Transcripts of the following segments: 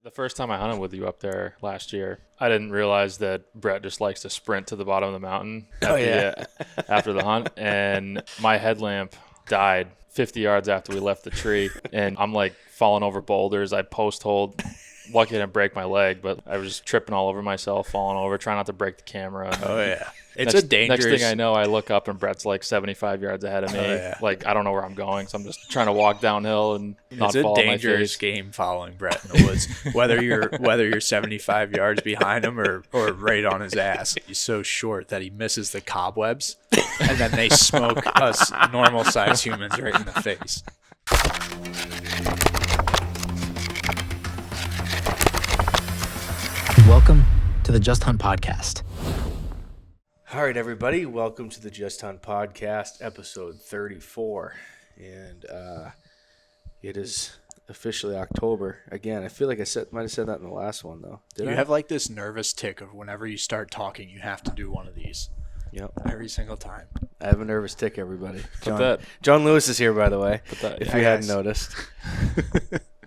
The first time I hunted with you up there last year, I didn't realize that Brett just likes to sprint to the bottom of the mountain after the hunt. And my headlamp died 50 yards after we left the tree. And I'm like falling over boulders. I post-holed. Lucky I didn't break my leg, but I was just tripping all over myself, falling over, trying not to break the camera. Oh, yeah. It's a dangerous... Next thing I know, I look up and Brett's like 75 yards ahead of me. Oh, yeah. Like, I don't know where I'm going, so I'm just trying to walk downhill and not fall on my face. It's a dangerous game following Brett in the woods, whether you're 75 yards behind him or right on his ass. He's so short that he misses the cobwebs, and then they smoke us normal-sized humans right in the face. Welcome to the Just Hunt Podcast. All right, everybody. Welcome to the Just Hunt Podcast, episode 34. And it is officially October. Again, I feel like I might have said that in the last one, though. Did I have like this nervous tick of whenever you start talking, you have to do one of these. Yep. Every single time. I have a nervous tick, everybody. Jon Lewis is here, by the way, if you hadn't noticed.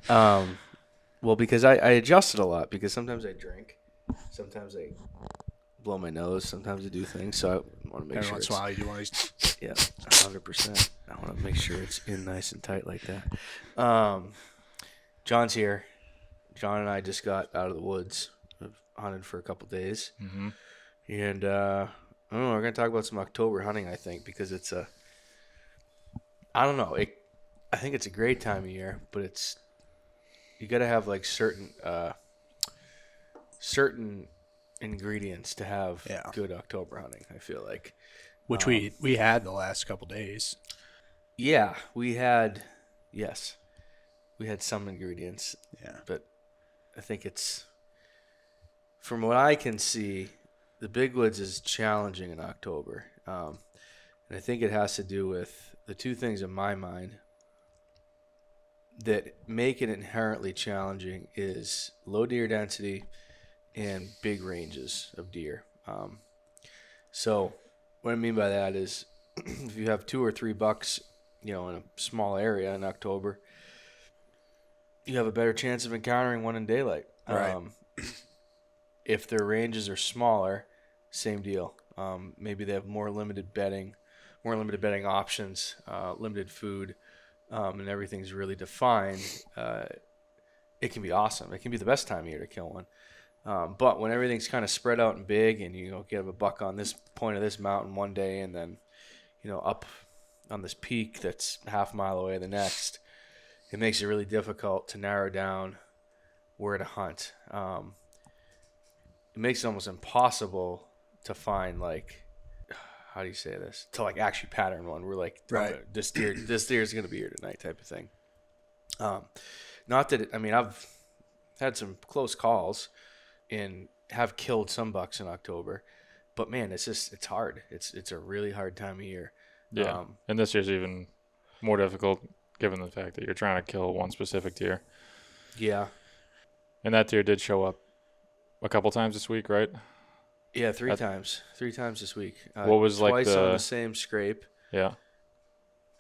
Well, because I adjusted a lot, because sometimes I drink. Sometimes I blow my nose. Sometimes I do things. So I want to make sure. Every once in a while, you do one of these. Yeah, 100%. I want to make sure it's in nice and tight like that. John's here. Jon and I just got out of the woods. I've hunted for a couple days. Mm-hmm. And I don't know. We're going to talk about some October hunting, I think, because it's I don't know. I think it's a great time of year, but you got to have like certain ingredients to have good October hunting, I feel like. Which we had the last couple days. Yeah, we had some ingredients. Yeah. But I think it's, from what I can see, the Big Woods is challenging in October. And I think it has to do with the two things in my mind that make it inherently challenging is low deer density and big ranges of deer. So what I mean by that is if you have 2 or 3 bucks, in a small area in October, you have a better chance of encountering one in daylight. Right. If their ranges are smaller, same deal. Maybe they have more limited bedding options, limited food, and everything's really defined. It can be awesome. It can be the best time of year to kill one. But when everything's kind of spread out and big, and you get a buck on this point of this mountain one day, and then up on this peak that's half a mile away the next, it makes it really difficult to narrow down where to hunt. It makes it almost impossible to find, like, how do you say this? To like actually pattern one. We're like, right, this deer is going to be here tonight type of thing. Not that I've had some close calls and have killed some bucks in October, but man, it's hard. It's a really hard time of year. Yeah. And this year's even more difficult given the fact that you're trying to kill one specific deer. Yeah. And that deer did show up a couple times this week, right? Yeah, 3 times. 3 times this week. What was twice on the same scrape. Yeah.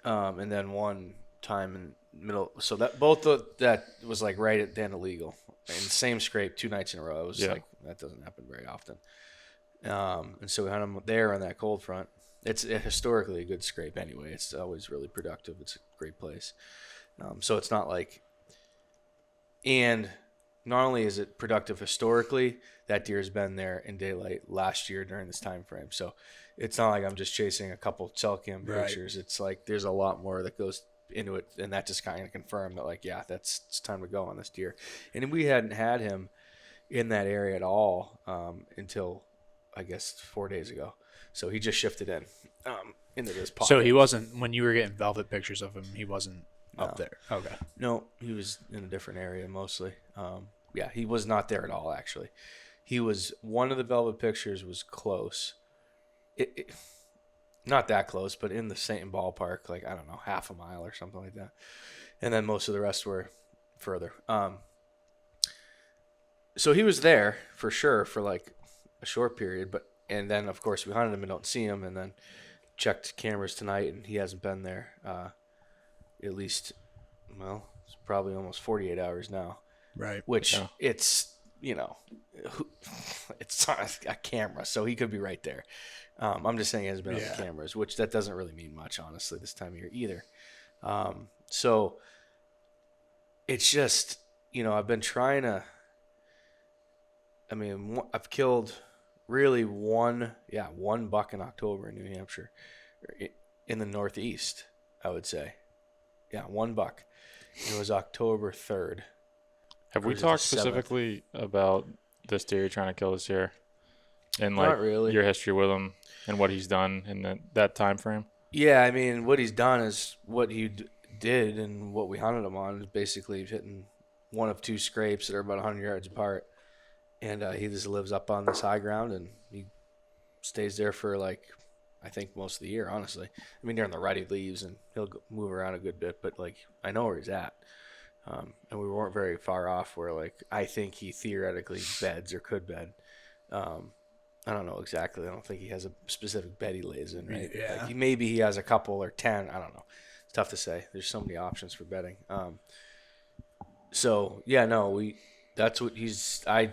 And then one time in the middle. So that was like right at the end of legal. And the same scrape 2 nights in a row. It was like, that doesn't happen very often. And so we had them there on that cold front. It's historically a good scrape anyway. It's always really productive. It's a great place. So it's not like, and not only is it productive historically, that deer's been there in daylight last year during this time frame. So it's not like I'm just chasing a couple cell cam pictures. It's like there's a lot more that goes into it, and that just kind of confirmed that, like, yeah, it's time to go on this deer. And we hadn't had him in that area at all until, I guess, 4 days ago. So he just shifted into this pocket. So he wasn't, when you were getting velvet pictures of him, he wasn't up there. Okay. No, he was in a different area mostly. Yeah, he was not there at all, actually. He was, one of the velvet pictures was close. Not that close, but in the same ballpark, like, I don't know, half a mile or something like that. And then most of the rest were further. So he was there for sure for like a short period, and then of course we hunted him and don't see him, and then checked cameras tonight and he hasn't been there at least, well, it's probably almost 48 hours now. Right. Which it's, it's on a camera, so he could be right there. I'm just saying he hasn't been on the cameras, which that doesn't really mean much, honestly, this time of year either. So it's just, I've been trying to, I've killed really one buck in October in New Hampshire, in the Northeast, I would say. Yeah, one buck. It was October 3rd. Have we talked specifically about this deer you're trying to kill this year? And like Not really. Your history with him and what he's done in that time frame? Yeah, what he's done is what he did and what we hunted him on is basically hitting one of two scrapes that are about 100 yards apart. And he just lives up on this high ground, and he stays there for, I think most of the year, honestly. During the rut he leaves, and he'll move around a good bit, but, I know where he's at. And we weren't very far off where, I think he theoretically beds or could bed. I don't know exactly. I don't think he has a specific bed he lays in, right? Yeah. Maybe he has a couple or 10. I don't know. It's tough to say. There's so many options for bedding. That's what the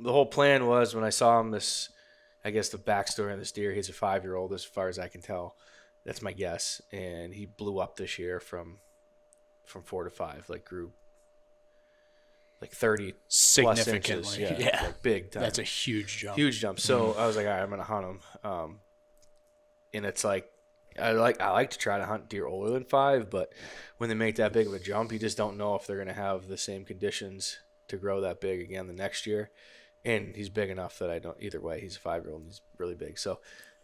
whole plan was when I saw him I guess the backstory on this deer, he's a 5-year-old as far as I can tell. That's my guess. And he blew up this year from 4 to 5, grew 30 plus inches. Yeah. Big time. That's a huge jump. Huge jump. So I was like, all right, I'm going to hunt him. And it's I like to try to hunt deer older than 5, but when they make that big of a jump, you just don't know if they're going to have the same conditions to grow that big again the next year. And he's big enough that I don't, either way, he's a 5-year-old and he's really big. So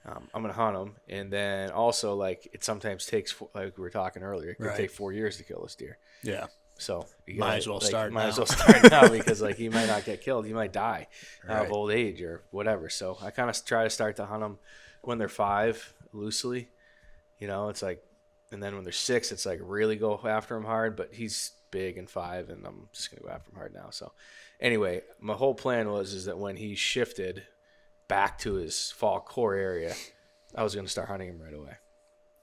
I'm going to hunt him. And then also, it sometimes takes, like we were talking earlier, it could take 4 years to kill this deer. Yeah. So you might as well start now because he might not get killed. He might die of old age or whatever. So I kind of try to start to hunt them when they're 5 loosely. It's and then when they're 6, it's really go after him hard. But he's big and 5, and I'm just gonna go after him hard now. So anyway, my whole plan is that when he shifted back to his fall core area, I was gonna start hunting him right away.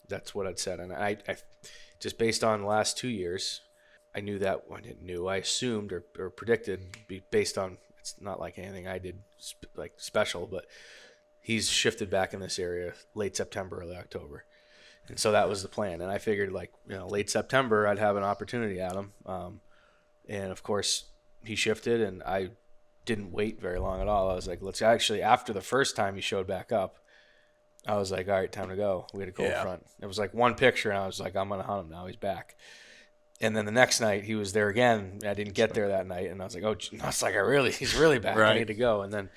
That's what I'd said, and I just based on the last 2 years. I knew that when it knew. I assumed or predicted based on, it's not like anything I did special, but he's shifted back in this area late September, early October. And so that was the plan. And I figured late September I'd have an opportunity at him. And of course he shifted and I didn't wait very long at all. I was like, let's actually, after the first time he showed back up, I was like, all right, time to go. We had a cold front. It was one picture and I was like, I'm going to hunt him now. He's back. And then the next night he was there again. I didn't get there that night, and I was like, he's really back. Right. I need to go. And then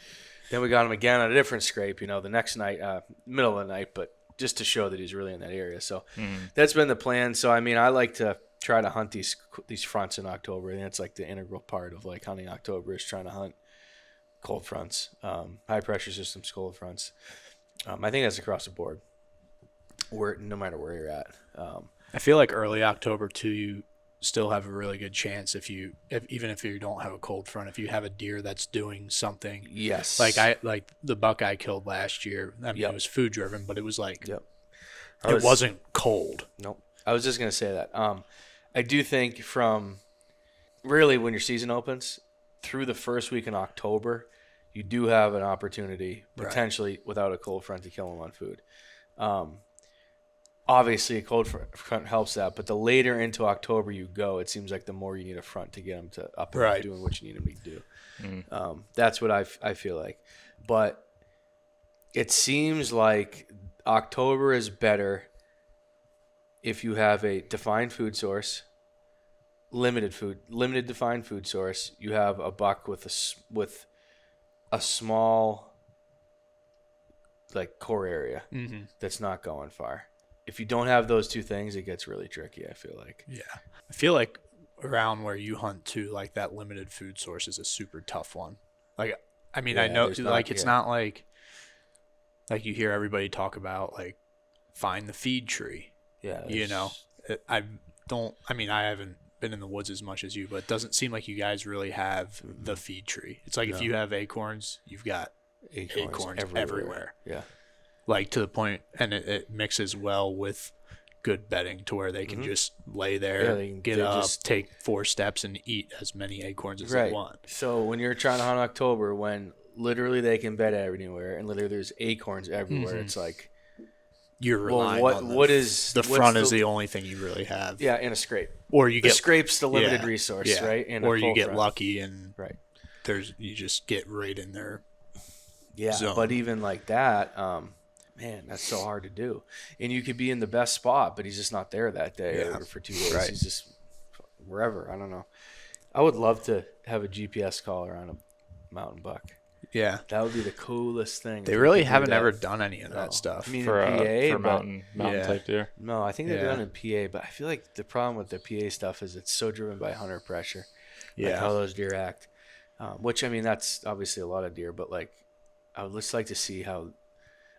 we got him again on a different scrape, the next night, middle of the night, but just to show that he's really in that area. So that's been the plan. So I like to try to hunt these fronts in October, and it's the integral part of hunting October is trying to hunt cold fronts, high pressure systems, cold fronts. I think that's across the board, no matter where you're at. I feel like early October too, you still have a really good chance even if you don't have a cold front, if you have a deer that's doing something. Yes. Like the buck I killed last year. It was food driven, but it was it wasn't cold. Nope. I was just gonna say that. I do think from really when your season opens through the first week in October, you do have an opportunity potentially without a cold front to kill them on food. Obviously, a cold front helps that, but the later into October you go, it seems like the more you need a front to get them to up and doing what you need them to do. Mm. That's what I feel like. But it seems like October is better if you have a defined food source, limited defined food source. You have a buck with a small core area that's not going far. If you don't have those two things, it gets really tricky, I feel like. Yeah. I feel like around where you hunt too, that limited food source is a super tough one. I know it's not like you hear everybody talk about find the feed tree. Yeah. I haven't been in the woods as much as you, but it doesn't seem like you guys really have the feed tree. It's if you have acorns, you've got acorns everywhere. Yeah. To the point, and it mixes well with good bedding to where they can just lay there, they can get up, just take 4 steps, and eat as many acorns as they want. So when you're trying to hunt October, when literally they can bed anywhere and literally there's acorns everywhere, it's like you're relying on the front is the only thing you really have. Yeah, and a scrape. Or you the get scrape's the limited resource, right? And or you get lucky and right. you just get right in there. Yeah, zone. But even like that, man, that's so hard to do. And you could be in the best spot, but he's just not there that day or for 2 days. Right. He's just wherever. I don't know. I would love to have a GPS collar on a mountain buck. Yeah, that would be the coolest thing. They really haven't ever done any of that stuff. I mean, for in PA, for mountain type deer. No, I think they've done in PA, but I feel like the problem with the PA stuff is it's so driven by hunter pressure. Like how those deer act. Which I mean, that's obviously a lot of deer, but like I would just like to see how.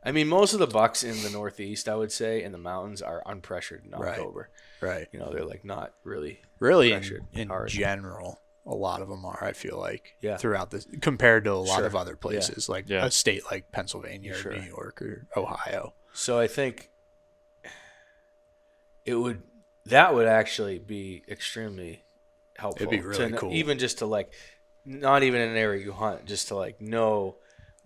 I mean, most of the bucks in the Northeast, I would say, in the mountains are unpressured in October. Right. You know, they're like not really pressured in hard. General. A lot of them are, I feel like, Yeah. throughout this, compared to a lot of other places, like Yeah. a state like Pennsylvania or New York or Ohio. So I think that would actually be extremely helpful. It'd be really cool. Even just to like, not even in an area you hunt, just to like know,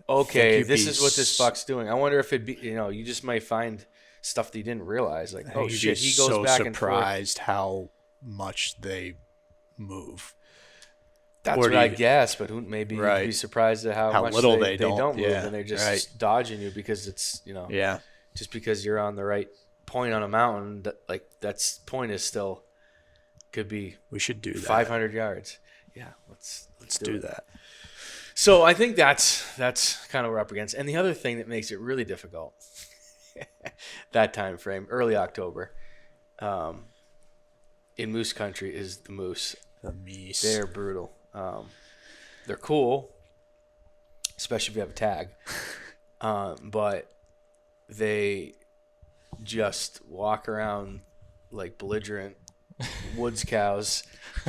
okay, this is what this buck's doing. I wonder if it'd be, you know, you just might find stuff that you didn't realize. Like, oh shit, he goes so back and forth. surprised how much they move. That's Or what do I you- guess, but who maybe you'd be surprised at how much little they they don't move, yeah, and they're just dodging you because it's, you know, just because you're on the right point on a mountain, like that's point is still could be We should do that. 500 yards. Yeah, let's do that. So I think that's kind of what we're up against. And the other thing that makes it really difficult, that time frame, early October, in moose country is the moose. The meese. They're brutal. They're cool, especially if you have a tag. But they just walk around like belligerent woods cows,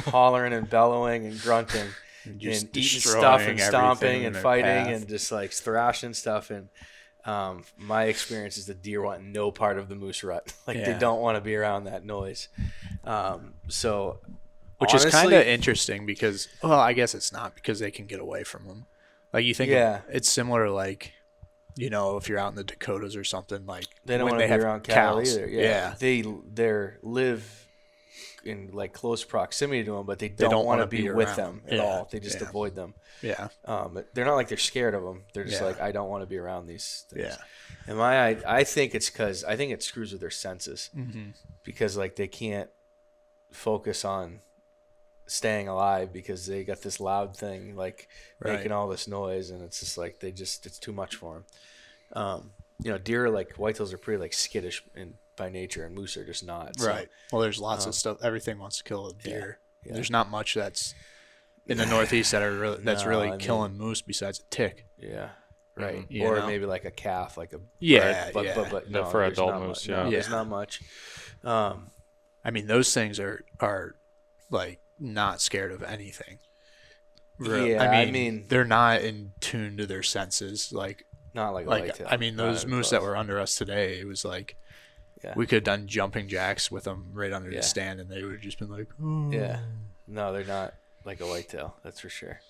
hollering and bellowing and grunting and eating stuff and stomping and fighting and just like thrashing stuff. And my experience is the deer want no part of the moose rut. Like they don't want to be around that noise. So Which honestly, is kind of interesting because, well, I guess it's not because they can get away from them. Like you think it's similar, like, you know, if you're out in the Dakotas or something, like they don't when want to they be have around cattle cows. either. Yeah. They live in like close proximity to them, but they don't want to be with them at all. They just avoid them. Yeah. They're not like they're scared of them. They're just like, I don't want to be around these things. Yeah. And I think it's because I think it screws with their senses because like they can't focus on staying alive because they got this loud thing like making all this noise, and it's just like it's too much for them. You know, deer like whitetails are pretty like skittish by nature, and moose are just not. So, Right. Well, there's lots of stuff. Everything wants to kill a deer. Yeah. There's not much that's in the Northeast that are really killing moose besides a tick. Yeah. Right. You or know? maybe like a calf, like a but no, for there's adult not moose, much. No, there's not much. I mean, those things are like not scared of anything. Yeah, I mean, they're not in tune to their senses. Like not like whitetail. I mean, those moose that were under us today, it was like we could have done jumping jacks with them right under the stand, and they would have just been like, oh. Yeah. No, they're not like a whitetail. That's for sure.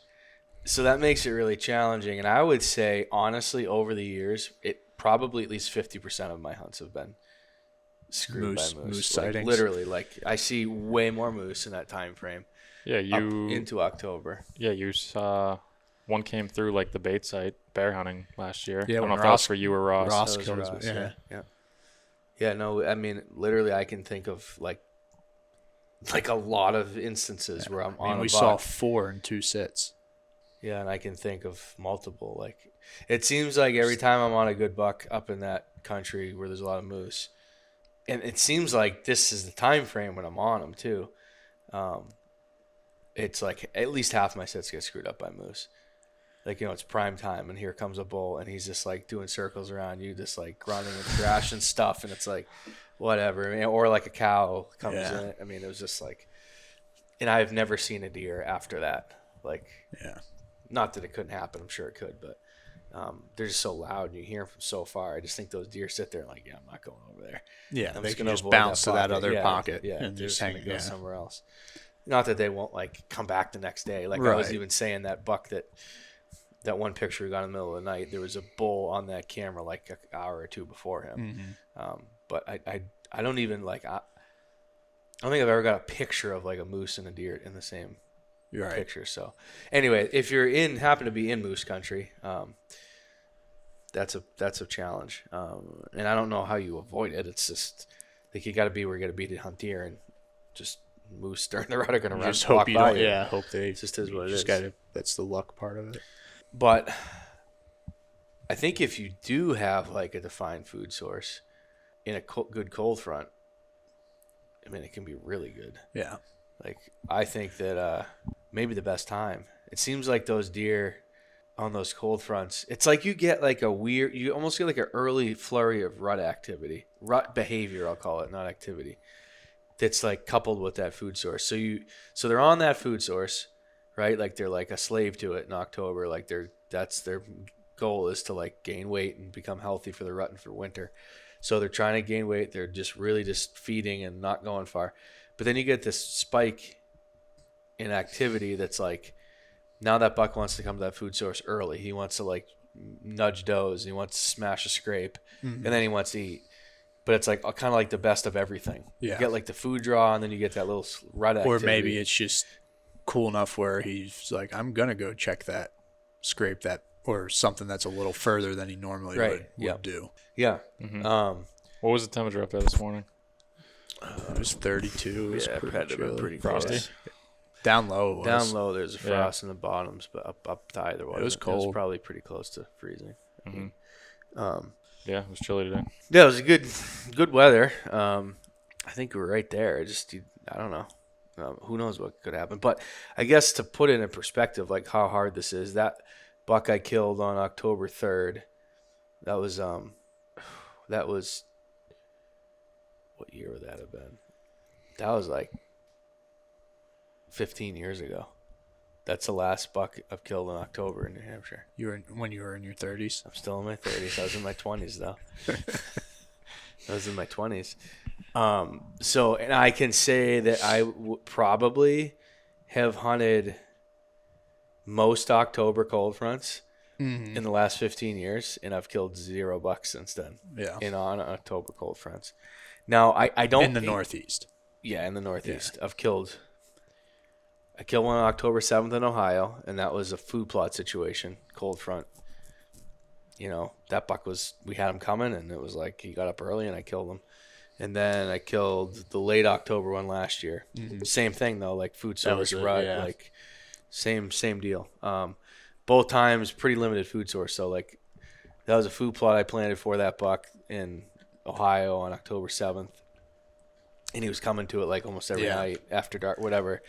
So that makes it really challenging. And I would say, honestly, over the years, it probably at least 50% of my hunts have been screwed by moose sightings. Like, literally, like I see way more moose in that time frame. Yeah, up into October. Yeah, you saw one came through like the bait site bear hunting last year. Yeah, I don't know if that was for you or Ross. Ross killed his Ross, yeah. Yeah, no, I mean, literally, I can think of like a lot of instances where I'm on a we buck. saw 4 in 2 sits. Yeah, and I can think of multiple. Like, it seems like every time I'm on a good buck up in that country where there's a lot of moose, and it seems like this is the time frame when I'm on them too. It's like at least half my sets get screwed up by moose. Like, you know, it's prime time, and here comes a bull, and he's just like doing circles around you, just like grunting and thrashing stuff, and it's like, whatever. I mean, or like a cow comes in. I mean, it was just like, and I've never seen a deer after that. Like, not that it couldn't happen. I'm sure it could, but they're just so loud and you hear them from so far. I just think those deer sit there like, yeah, I'm not going over there. Yeah, I'm they just can gonna just avoid bounce that to that pocket. other Yeah, pocket yeah, and they're just gonna hang. go Yeah. somewhere else. Not that they won't like come back the next day. Like I Right. was even saying that buck that one picture we got in the middle of the night, there was a bull on that camera like an hour or two before him. But I don't even like I don't think I've ever got a picture of like a moose and a deer in the same picture. So anyway, if you're happen to be in moose country, that's a challenge. And I don't know how you avoid it. It's just like you got to be where you got to be to hunt deer, and just moose during the rut are going to run. Just hope you don't. you. Yeah, hope they. It just is what it just is. Gotta, that's the luck part of it. But I think if you do have like a defined food source in a good cold front, I mean, it can be really good. Yeah. Like, I think that maybe the best time. It seems like those deer on those cold fronts, it's like you get like you almost get like an early flurry of rut activity. Rut behavior, I'll call it, not activity. That's like coupled with that food source. So they're on that food source, right? Like they're like a slave to it in October. Like that's their goal is to like gain weight and become healthy for the rut and for winter. So they're trying to gain weight. They're just really just feeding and not going far. But then you get this spike in activity that's like, now that buck wants to come to that food source early. He wants to like nudge does. He wants to smash a scrape, and then he wants to eat. But it's like kind of like the best of everything. Yeah. You get like the food draw, and then you get that little rut activity. Or maybe it's just cool enough where he's like, I'm gonna go check that, scrape that, or something that's a little further than he normally would do. Yeah. What was the temperature up there this morning? It was 32. It was pretty frosty. close. Down low. It was. Down low, there's a frost in the bottoms, but up high there wasn't. It was cold. It was probably pretty close to freezing. Yeah, it was chilly today. Yeah, it was good weather. I think we were right there. I don't know. Who knows what could happen? But I guess to put it in perspective, like how hard this is, that buck I killed on October 3rd, that was what year would that have been? That was like 15 years ago. That's the last buck I've killed in October in New Hampshire. When you were in your 30s? I'm still in my 30s. I was in my 20s, though. I was in my 20s. So, and I can say that I probably have hunted most October cold fronts in the last 15 years, and I've killed 0 bucks since then. Yeah. On October cold fronts. Now, I don't... In the Northeast. Yeah, in the Northeast. Yeah. I killed one on October 7th in Ohio, and that was a food plot situation, cold front. You know, that buck we had him coming, and it was like he got up early, and I killed him. And then I killed the late October one last year. Same thing, though, like food source, rut, like same deal. Both times, pretty limited food source. So, like, that was a food plot I planted for that buck in Ohio on October 7th. And he was coming to it, like, almost every night after dark, whatever.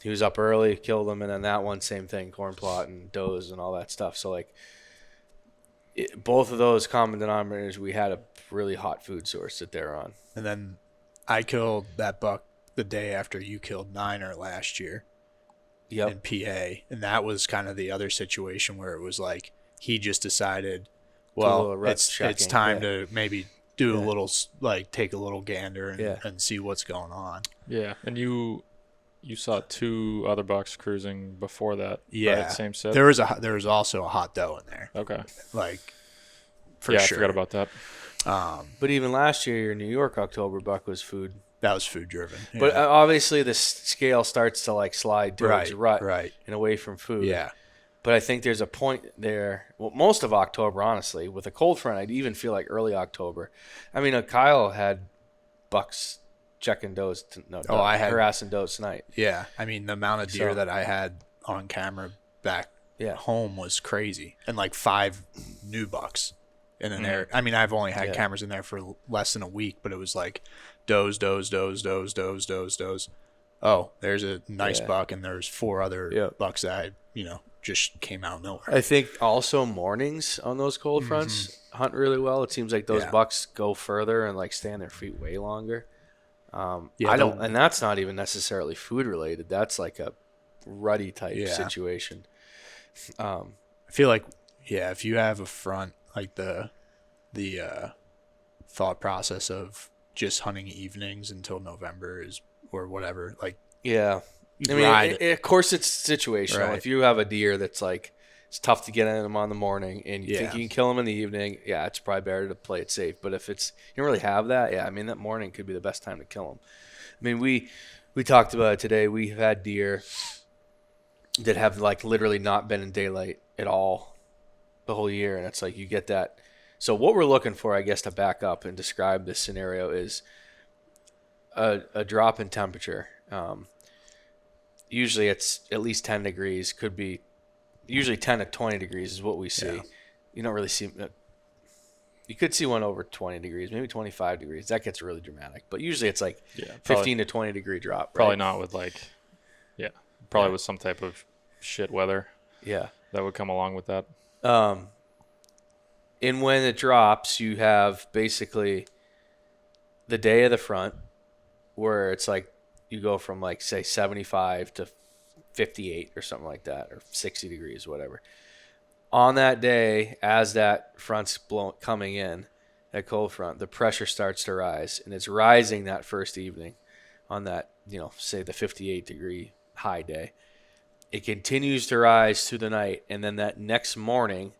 He was up early, killed him, and then that one, same thing, corn plot and does and all that stuff. So, like, both of those common denominators, we had a really hot food source that they're on. And then I killed that buck the day after you killed Niner last year in PA. And that was kind of the other situation where it was like he just decided, well, it's time to maybe do a little, like, take a little gander and see what's going on. Yeah, and you saw 2 other bucks cruising before that. Yeah, right? Same set. There was also a hot doe in there. Okay, like for sure. I forgot about that. But even last year, your New York October buck was food. That was food driven. Yeah. But obviously, the scale starts to like slide towards rut and away from food. Yeah. But I think there's a point there. Well, most of October, honestly, with a cold front, I'd even feel like early October. I mean, Kyle had bucks checking does. I had harassing does tonight. Yeah, I mean, the amount of deer that I had on camera back home was crazy, and like 5 new bucks in there. I mean, I've only had cameras in there for less than a week, but it was like does. Oh, there's a nice buck, and there's 4 other bucks that just came out of nowhere. I think also mornings on those cold fronts hunt really well. It seems like those bucks go further and like stay on their feet way longer. And that's not even necessarily food related. That's like a ruddy type situation. I feel like Yeah, if you have a front, like the thought process of just hunting evenings until November or whatever, like Yeah. I mean, of course it's situational. Right. If you have a deer that's like, it's tough to get in them on the morning and you think you can kill them in the evening, yeah, it's probably better to play it safe. But if you don't really have that, yeah, I mean, that morning could be the best time to kill them. I mean, we talked about it today. We've had deer that have like literally not been in daylight at all the whole year. And it's like, you get that. So what we're looking for, I guess, to back up and describe this scenario is a drop in temperature. Usually it's at least 10 degrees, could be usually 10 to 20 degrees is what we see. Yeah. You don't really see, you could see one over 20 degrees, maybe 25 degrees. That gets really dramatic. But usually it's like 15 to 20 degree drop. Probably not with probably with some type of shit weather. Yeah. That would come along with that. And when it drops, you have basically the day of the front where it's like you go from like, say, 75 to 58 or something like that, or 60 degrees, whatever. On that day, as that front's coming in, that cold front, the pressure starts to rise, and it's rising that first evening on that, say the 58 degree high day. It continues to rise through the night, and then that next morning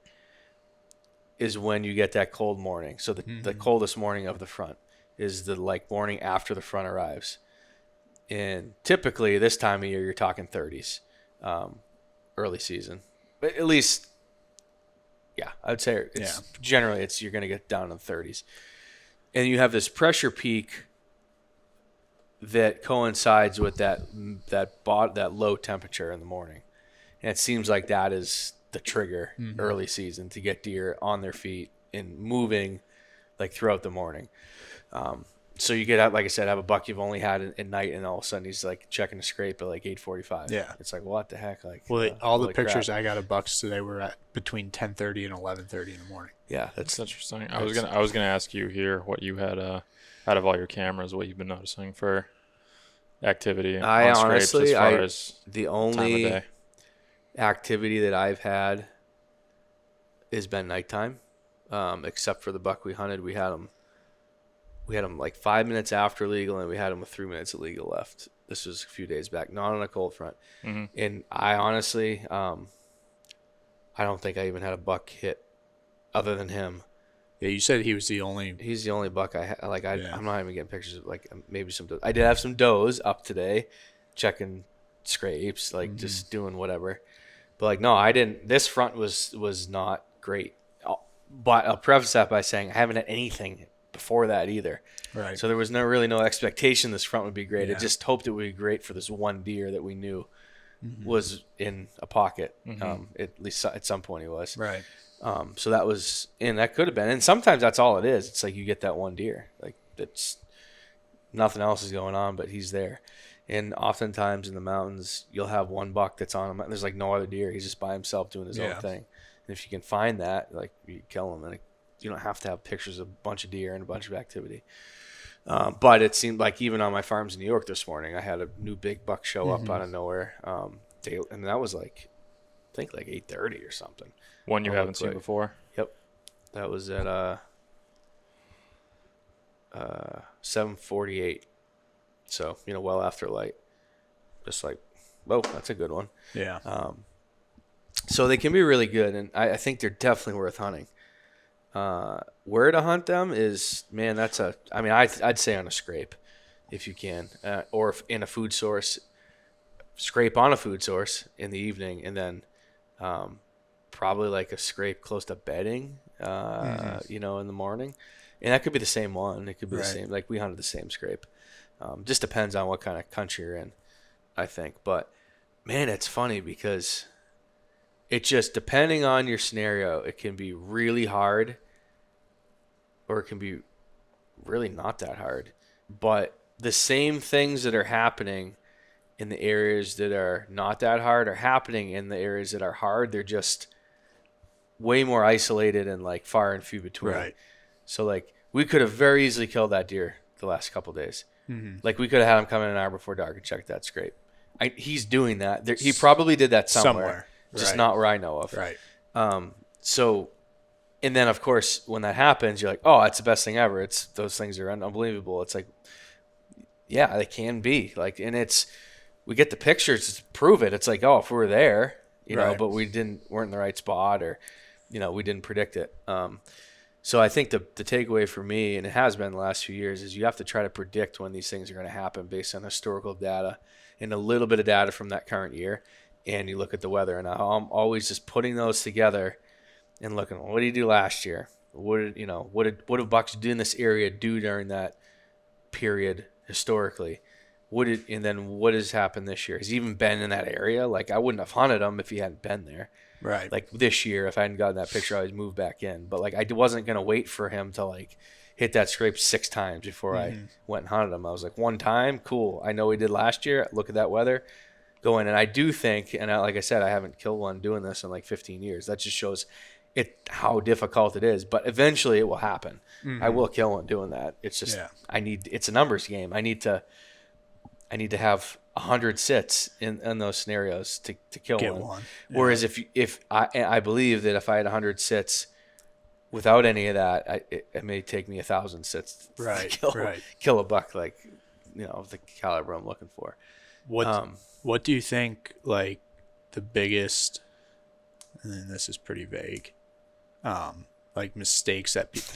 is when you get that cold morning. So the coldest morning of the front is the morning after the front arrives. And typically this time of year, you're talking 30s, early season. But at least, yeah, I would say generally you're going to get down in the 30s. And you have this pressure peak that coincides with that low temperature in the morning. And it seems like that is the trigger early season to get deer on their feet and moving like throughout the morning. So you get, like I said, have a buck you've only had at night, and all of a sudden he's like checking the scrape at like 8:45. Yeah, it's like, what the heck? Like, all the pictures crap I got of bucks today were at between 10:30 and 11:30 in the morning. Yeah, that's interesting. I was gonna ask you here what you had out of all your cameras, what you've been noticing for activity. I honestly, the only activity that I've had has been nighttime, except for the buck we hunted. We had him like 5 minutes after legal, and we had him with 3 minutes of legal left. This was a few days back, not on a cold front. And I honestly, I don't think I even had a buck hit other than him. Yeah, you said he was the only. He's the only buck I had. Like I'm not even getting pictures of like maybe some does. I did have some does up today, checking scrapes, like just doing whatever. But like no, I didn't. This front was not great. But I'll preface that by saying I haven't had anything before that either. Right. So there was no expectation this front would be great. Yeah. I just hoped it would be great for this one deer that we knew was in a pocket. At least at some point he was. Right. So that was, and that could have been, and sometimes that's all it is. It's like you get that one deer, like that's nothing else is going on, but he's there. And oftentimes in the mountains, you'll have one buck that's on him. There's like no other deer. He's just by himself doing his own thing. And if you can find that, like you kill him, and you don't have to have pictures of a bunch of deer and a bunch of activity. But it seemed like even on my farms in New York this morning, I had a new big buck show up out of nowhere. And that was like, I think like 8:30 or something. One you haven't seen before? Yep. That was at 7:48. So, well after light. Just like, whoa, that's a good one. Yeah. So they can be really good, and I think they're definitely worth hunting. Where to hunt them is, man, I'd say on a scrape if you can, or if in a food source, scrape on a food source in the evening, and then probably like a scrape close to bedding, in the morning. And that could be the same one. It could be the same, like we hunted the same scrape. Just depends on what kind of country you're in, I think. But man, it's funny because it just, depending on your scenario, it can be really hard or it can be really not that hard. But the same things that are happening in the areas that are not that hard are happening in the areas that are hard. They're just way more isolated and like far and few between. Right. So like we could have very easily killed that deer the last couple of days. Like we could have had him come in an hour before dark and check that scrape. He's doing that. He probably did that somewhere. Just not where I know of. Right. So, and then of course when that happens, you're like, oh, it's the best thing ever. Those things are unbelievable. It's like, yeah, they can be like, and we get the pictures to prove it. It's like, oh, if we were there, you know, but weren't in the right spot, or, you know, we didn't predict it. So I think the takeaway for me, and it has been the last few years, is you have to try to predict when these things are going to happen based on historical data and a little bit of data from that current year. And you look at the weather, and I'm always just putting those together and looking, what did he do last year? What did bucks do in this area do during that period historically? And then what has happened this year? Has he even been in that area? Like, I wouldn't have hunted him if he hadn't been there. Right. Like this year, if I hadn't gotten that picture, I would move back in. But like, I wasn't gonna wait for him to like hit that scrape 6 times before I went and hunted him. I was like, one time, cool. I know he did last year. Look at that weather. Go in, and I do think, and like I said, I haven't killed one doing this in like 15 years. That just shows how difficult it is. But eventually, it will happen. I will kill one doing that. It's just it's a numbers game. I need to have 100 sits in those scenarios to kill one. Yeah. Whereas if I believe that if I had 100 sits without any of that, it may take me 1,000 sits to kill a buck, like, you know, the caliber I'm looking for. What do you think, like, the biggest, and this is pretty vague, like, mistakes that people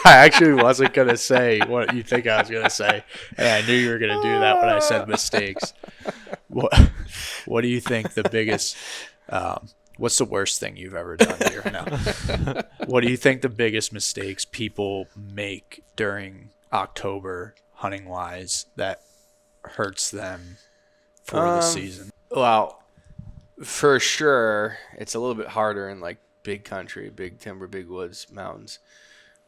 I actually wasn't going to say what you think I was going to say, and I knew you were going to do that when I said mistakes. What do you think the biggest what's the worst thing you've ever done here? No. What do you think the biggest mistakes people make during October hunting wise that hurts them for the season? Well, for sure, it's a little bit harder in like big country, big timber, big woods, mountains.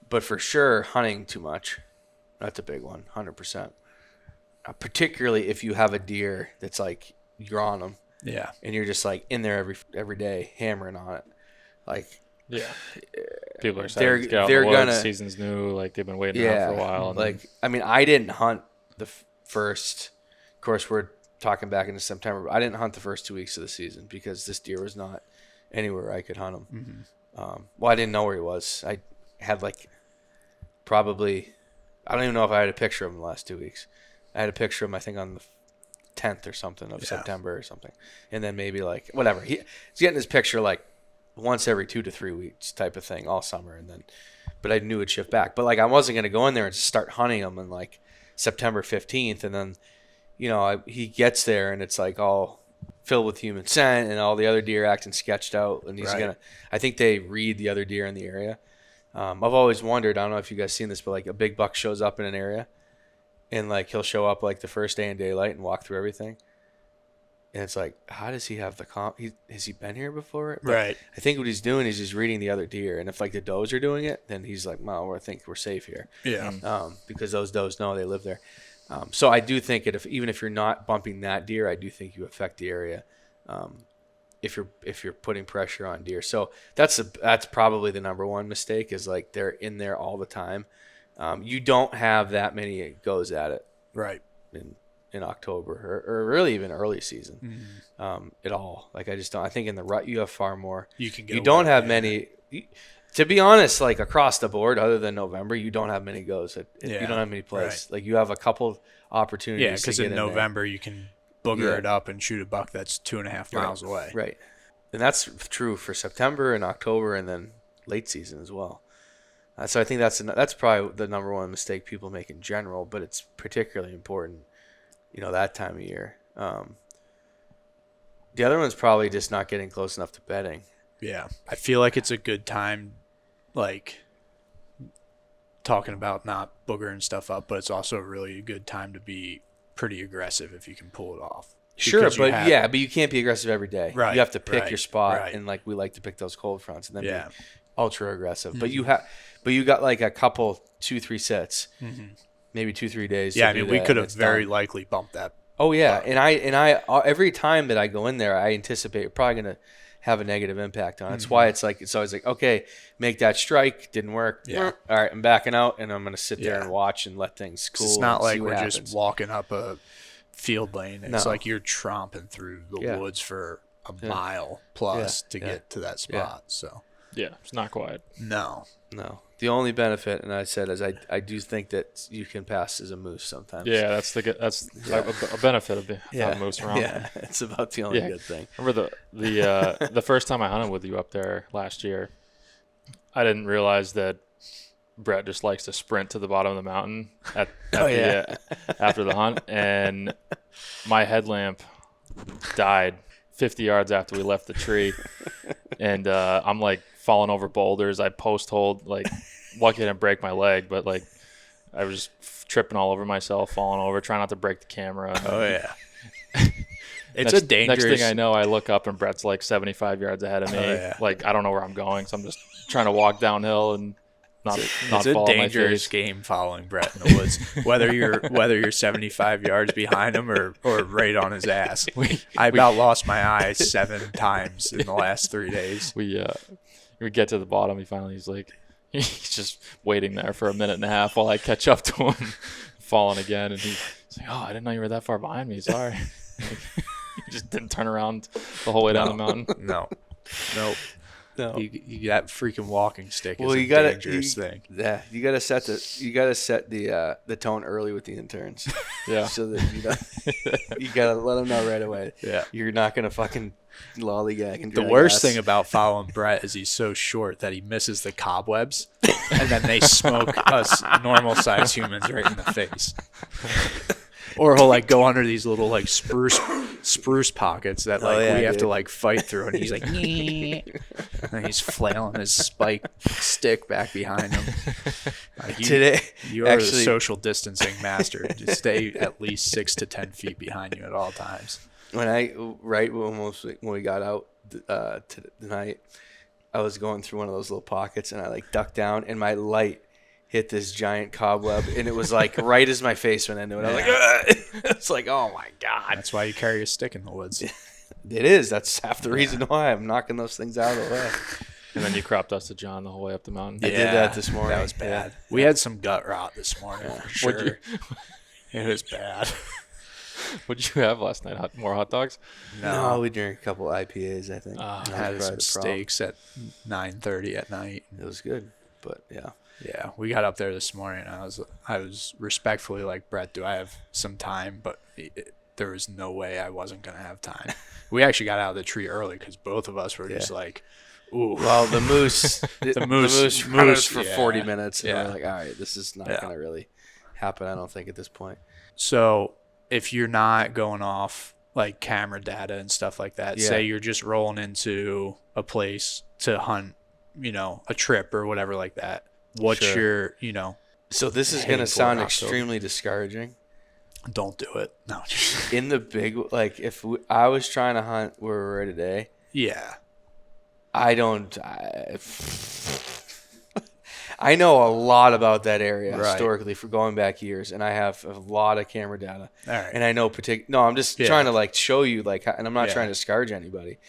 But for sure, hunting too much. That's a big one, 100%. Particularly if you have a deer that's like, you're on them. Yeah. And you're just like in there every day, hammering on it. Like, yeah. People are excited to get out in the woods. Season's new. Like, they've been waiting around for a while. And like, I mean, I didn't hunt the first, of course, we're talking back into September, but I didn't hunt the first 2 weeks of the season because this deer was not anywhere I could hunt him. Mm-hmm. Well, I didn't know where he was. I had like, probably, I don't even know if I had a picture of him the last 2 weeks. I had a picture of him, I think, on the 10th or something of September or something. And then maybe like, whatever. He's getting his picture like once every 2 to 3 weeks type of thing all summer. And then, but I knew it'd shift back. But like, I wasn't going to go in there and just start hunting him on like September 15th. And then, you know, he gets there and it's like all filled with human scent and all the other deer acting sketched out. And he's going to, I think they read the other deer in the area. I've always wondered, I don't know if you guys seen this, but like a big buck shows up in an area and like he'll show up like the first day in daylight and walk through everything. And it's like, how does he have the has he been here before? But right. I think what he's doing is he's reading the other deer. And if like the does are doing it, then he's like, well, I think we're safe here. Yeah. Because those does know they live there. So I do think even if you're not bumping that deer, I do think you affect the area. If you're putting pressure on deer. So that's probably the number one mistake is like they're in there all the time. You don't have that many goes at it. Right. In October or really even early season at all. Like I just don't. I think in the rut you have far more. You don't have many. To be honest, like across the board, other than November, you don't have many goes. You don't have many plays. Right. Like you have a couple opportunities. Yeah, because in November you can booger it up and shoot a buck that's 2.5 miles away. Right. And that's true for September and October and then late season as well. So I think that's probably the number one mistake people make in general, but it's particularly important, you know, that time of year. The other one's probably just not getting close enough to bedding. Yeah. I feel like it's a good time, like, talking about not boogering stuff up, but it's also a really good time to be pretty aggressive if you can pull it off. Sure, but you can't be aggressive every day. Right. You have to pick your spot, and like we like to pick those cold fronts and then be ultra aggressive. Mm-hmm. But you got like a couple 2-3 sets, maybe 2-3 days. Yeah, I mean we could have very likely bumped that. Oh yeah, and I every time that I go in there, I anticipate you're probably gonna have a negative impact on it. That's why it's always like, okay, make that strike, didn't work. Yeah. All right, I'm backing out, and I'm gonna sit there and watch and let things cool. It's not like we're just walking up a field lane. It's like you're tromping through the woods for a mile plus to get to that spot. So yeah, it's not quiet. no. The only benefit, and I said, is I do think that you can pass as a moose sometimes. Yeah, that's a benefit of having moose around. Yeah, it's about the only good thing. Remember the first time I hunted with you up there last year, I didn't realize that Brett just likes to sprint to the bottom of the mountain after the hunt, and my headlamp died 50 yards after we left the tree, and I'm like falling over boulders. I post-holed, like, lucky I didn't break my leg, but like I was just tripping all over myself, falling over, trying not to break the camera. Oh yeah. It's a dangerous. Next thing I know, I look up and Brett's like 75 yards ahead of me. Oh, yeah. Like, I don't know where I'm going, so I'm just trying to walk downhill and not It's a fall on my dangerous face. game following Brett in the woods. Whether you're 75 yards behind him or right on his ass. I about lost my eye 7 times in the last 3 days. We get to the bottom. He's like, he's just waiting there for a minute and a half while I catch up to him, falling again, and he's like, "Oh, I didn't know you were that far behind me. Sorry." He just didn't turn around the whole way down the mountain. No. You that freaking walking stick is a dangerous thing. Yeah, you gotta set the tone early with the interns. Yeah. So that you gotta let them know right away. Yeah. You're not gonna fucking lollygag and The drag worst ass. thing about following Brett is he's so short that he misses the cobwebs, and then they smoke us normal-sized humans right in the face. Or he'll like go under these little like spruce pockets that like we have to like fight through, and he's like, and he's flailing his spike stick back behind him. Today, You are actually, a social distancing master. Just stay at least 6 to 10 feet behind you at all times. when we got out tonight, I was going through one of those little pockets, and I like ducked down, and my light hit this giant cobweb, and it was like right as my face went into it. I was like, ugh! It's like, oh my god. That's why you carry a stick in the woods. It is. That's half the reason why I'm knocking those things out of the way. And then you crop dusted John the whole way up the mountain. I did that this morning. That was bad. We had some gut rot this morning for sure. It was bad. What'd you have last night? More hot dogs? No, we drank a couple IPAs, I think. I That had was some probably the steaks at 9:30 at night. problem. It was good, but yeah. Yeah, we got up there this morning. And I was respectfully like, Brett, do I have some time? But there was no way I wasn't gonna have time. We actually got out of the tree early because both of us were just like, ooh. Well, the moose, the moose running for yeah. 40 minutes, and Yeah. we're like, all right, this is not gonna really happen. I don't think at this point. So if you're not going off like camera data and stuff like that, say you're just rolling into a place to hunt, a trip or whatever like that. What's your, So this is Hey, going to sound October. extremely discouraging. don't do it. No. In the big, like if I was trying to hunt where we're at today, Yeah. I know a lot about that area historically for going back years, and I have a lot of camera data. All right. And I know I'm just trying to like show you like, and I'm not trying to discourage anybody,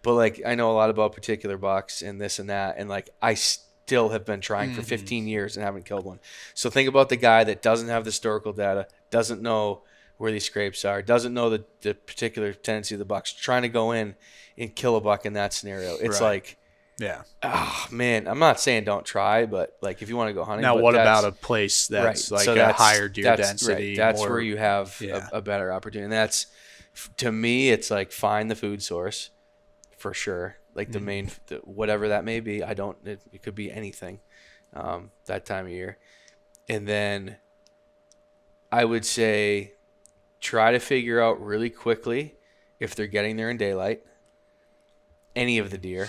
but like I know a lot about particular bucks and this and that, and like I still have been trying for 15 years and haven't killed one. So think about the guy that doesn't have the historical data, doesn't know where these scrapes are, doesn't know the particular tendency of the bucks, trying to go in and kill a buck in that scenario. It's like, yeah. oh man, I'm not saying don't try, but like if you want to go hunting. Now, but what about a place that's like a higher deer density? That's where you have a better opportunity. And that's, to me, it's like find the food source for sure. Like the main, whatever that may be. It could be anything that time of year. And then I would say try to figure out really quickly if they're getting there in daylight. Any of the deer.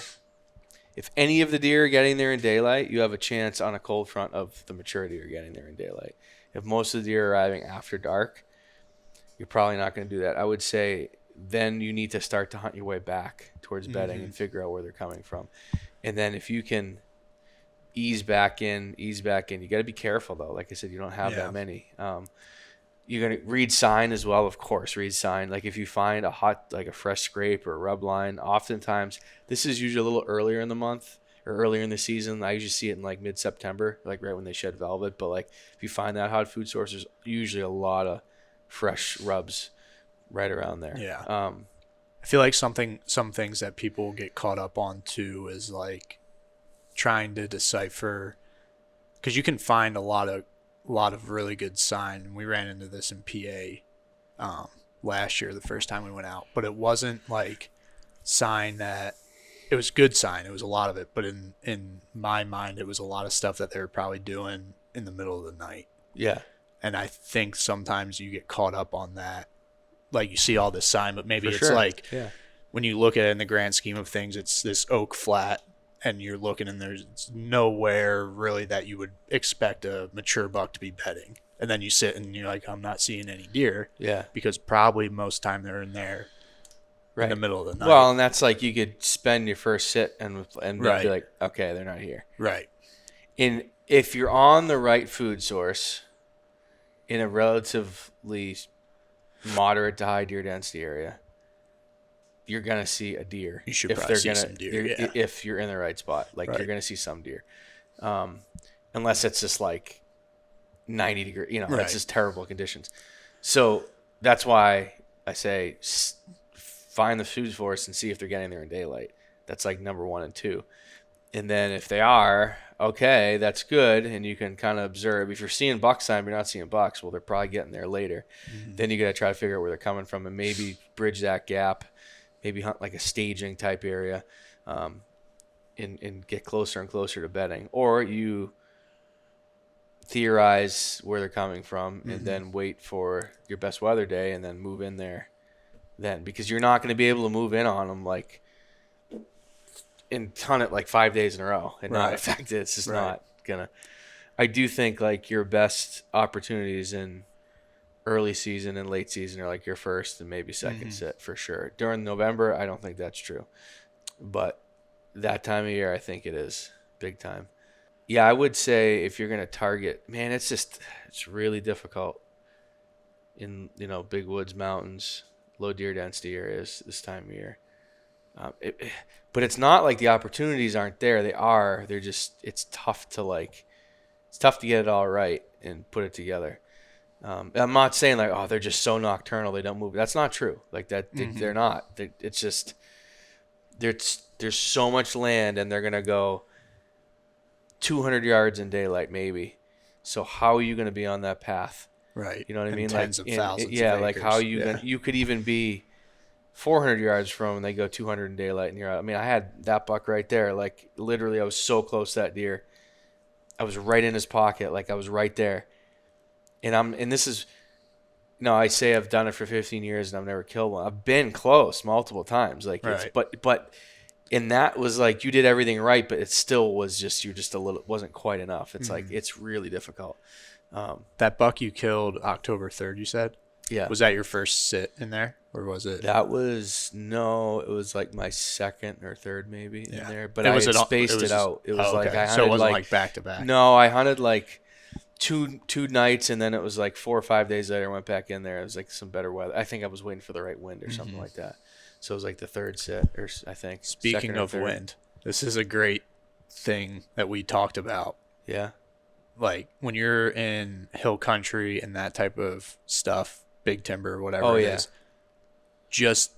If any of the deer are getting there in daylight, you have a chance on a cold front of the mature deer getting there in daylight. If most of the deer are arriving after dark, you're probably not going to do that. I would say then you need to start to hunt your way back towards bedding and figure out where they're coming from. And then if you can ease back in. You got to be careful, though. Like I said, you don't have that many. You're going to read sign as well, of course, read sign. Like if you find a fresh scrape or a rub line, oftentimes, this is usually a little earlier in the month or earlier in the season. I usually see it in like mid-September, like right when they shed velvet. But like if you find that hot food source, there's usually a lot of fresh rubs right around there. Yeah. feel like some things that people get caught up on too is like trying to decipher, because you can find a lot of really good sign. We ran into this in PA last year, the first time we went out, but it wasn't like sign that it was good sign. It was a lot of it, but in my mind, it was a lot of stuff that they were probably doing in the middle of the night. Yeah. And I think sometimes you get caught up on that. Like you see all this sign, but maybe For it's sure. like Yeah. when you look at it in the grand scheme of things, it's this oak flat, and you're looking and there's nowhere really that you would expect a mature buck to be bedding. And then you sit and you're like, I'm not seeing any deer. Yeah. Because probably most time they're in there in the middle of the night. Well, and that's like you could spend your first sit and Right. be like, okay, they're not here. Right. If you're on the right food source in a relatively moderate to high deer density area, you're gonna see a deer. You should probably see some deer, yeah. If you're in the right spot, like Right. you're gonna see some deer, unless it's just like 90 degree, Right. it's just terrible conditions. So that's why I say find the food source and see if they're getting there in daylight. That's like number 1 and 2. And then if they are, okay, that's good. And you can kind of observe. If you're seeing buck sign, but you're not seeing bucks, well, they're probably getting there later. Mm-hmm. Then you got to try to figure out where they're coming from and maybe bridge that gap, maybe hunt like a staging type area, and get closer and closer to bedding. Or you theorize where they're coming from and then wait for your best weather day and then move in there then, because you're not going to be able to move in on them like and hunt it like 5 days in a row and not affect it. It's just not gonna. I do think like your best opportunities in early season and late season are like your first and maybe second sit for sure. During November, I don't think that's true, but that time of year, I think it is big time. Yeah, I would say if you're gonna target, man, it's really difficult in big woods, mountains, low deer density areas this time of year. But it's not like the opportunities aren't there. They are. They're just, it's tough to get it all right and put it together. I'm not saying like, oh, they're just so nocturnal they don't move. That's not true. Like that, they're not. It's just there's so much land and they're gonna go 200 yards in daylight maybe. So how are you gonna be on that path? Right. You know what I mean? Tens of thousands. Yeah. Of like acres. how are you gonna? You could even be 400 yards from and they go 200 in daylight and you're out. I mean, I had that buck right there. Like literally I was so close to that deer. I was right in his pocket. Like I was right there. And this is, I say I've done it for 15 years and I've never killed one. I've been close multiple times. Like, but and that was like, you did everything right, but it still was just, it wasn't quite enough. It's like, it's really difficult. That buck you killed October 3rd, you said? Yeah. Was that your first sit in there? Or was it? It was like my second or third maybe in there. But I spaced it out. It was I hunted so it wasn't like back to back. No, I hunted like two nights and then it was like 4 or 5 days later I went back in there. It was like some better weather. I think I was waiting for the right wind or something like that. So it was like the third sit or I think. Speaking of wind, this is a great thing that we talked about. Yeah. Like when you're in hill country and that type of stuff, big timber, whatever it is, just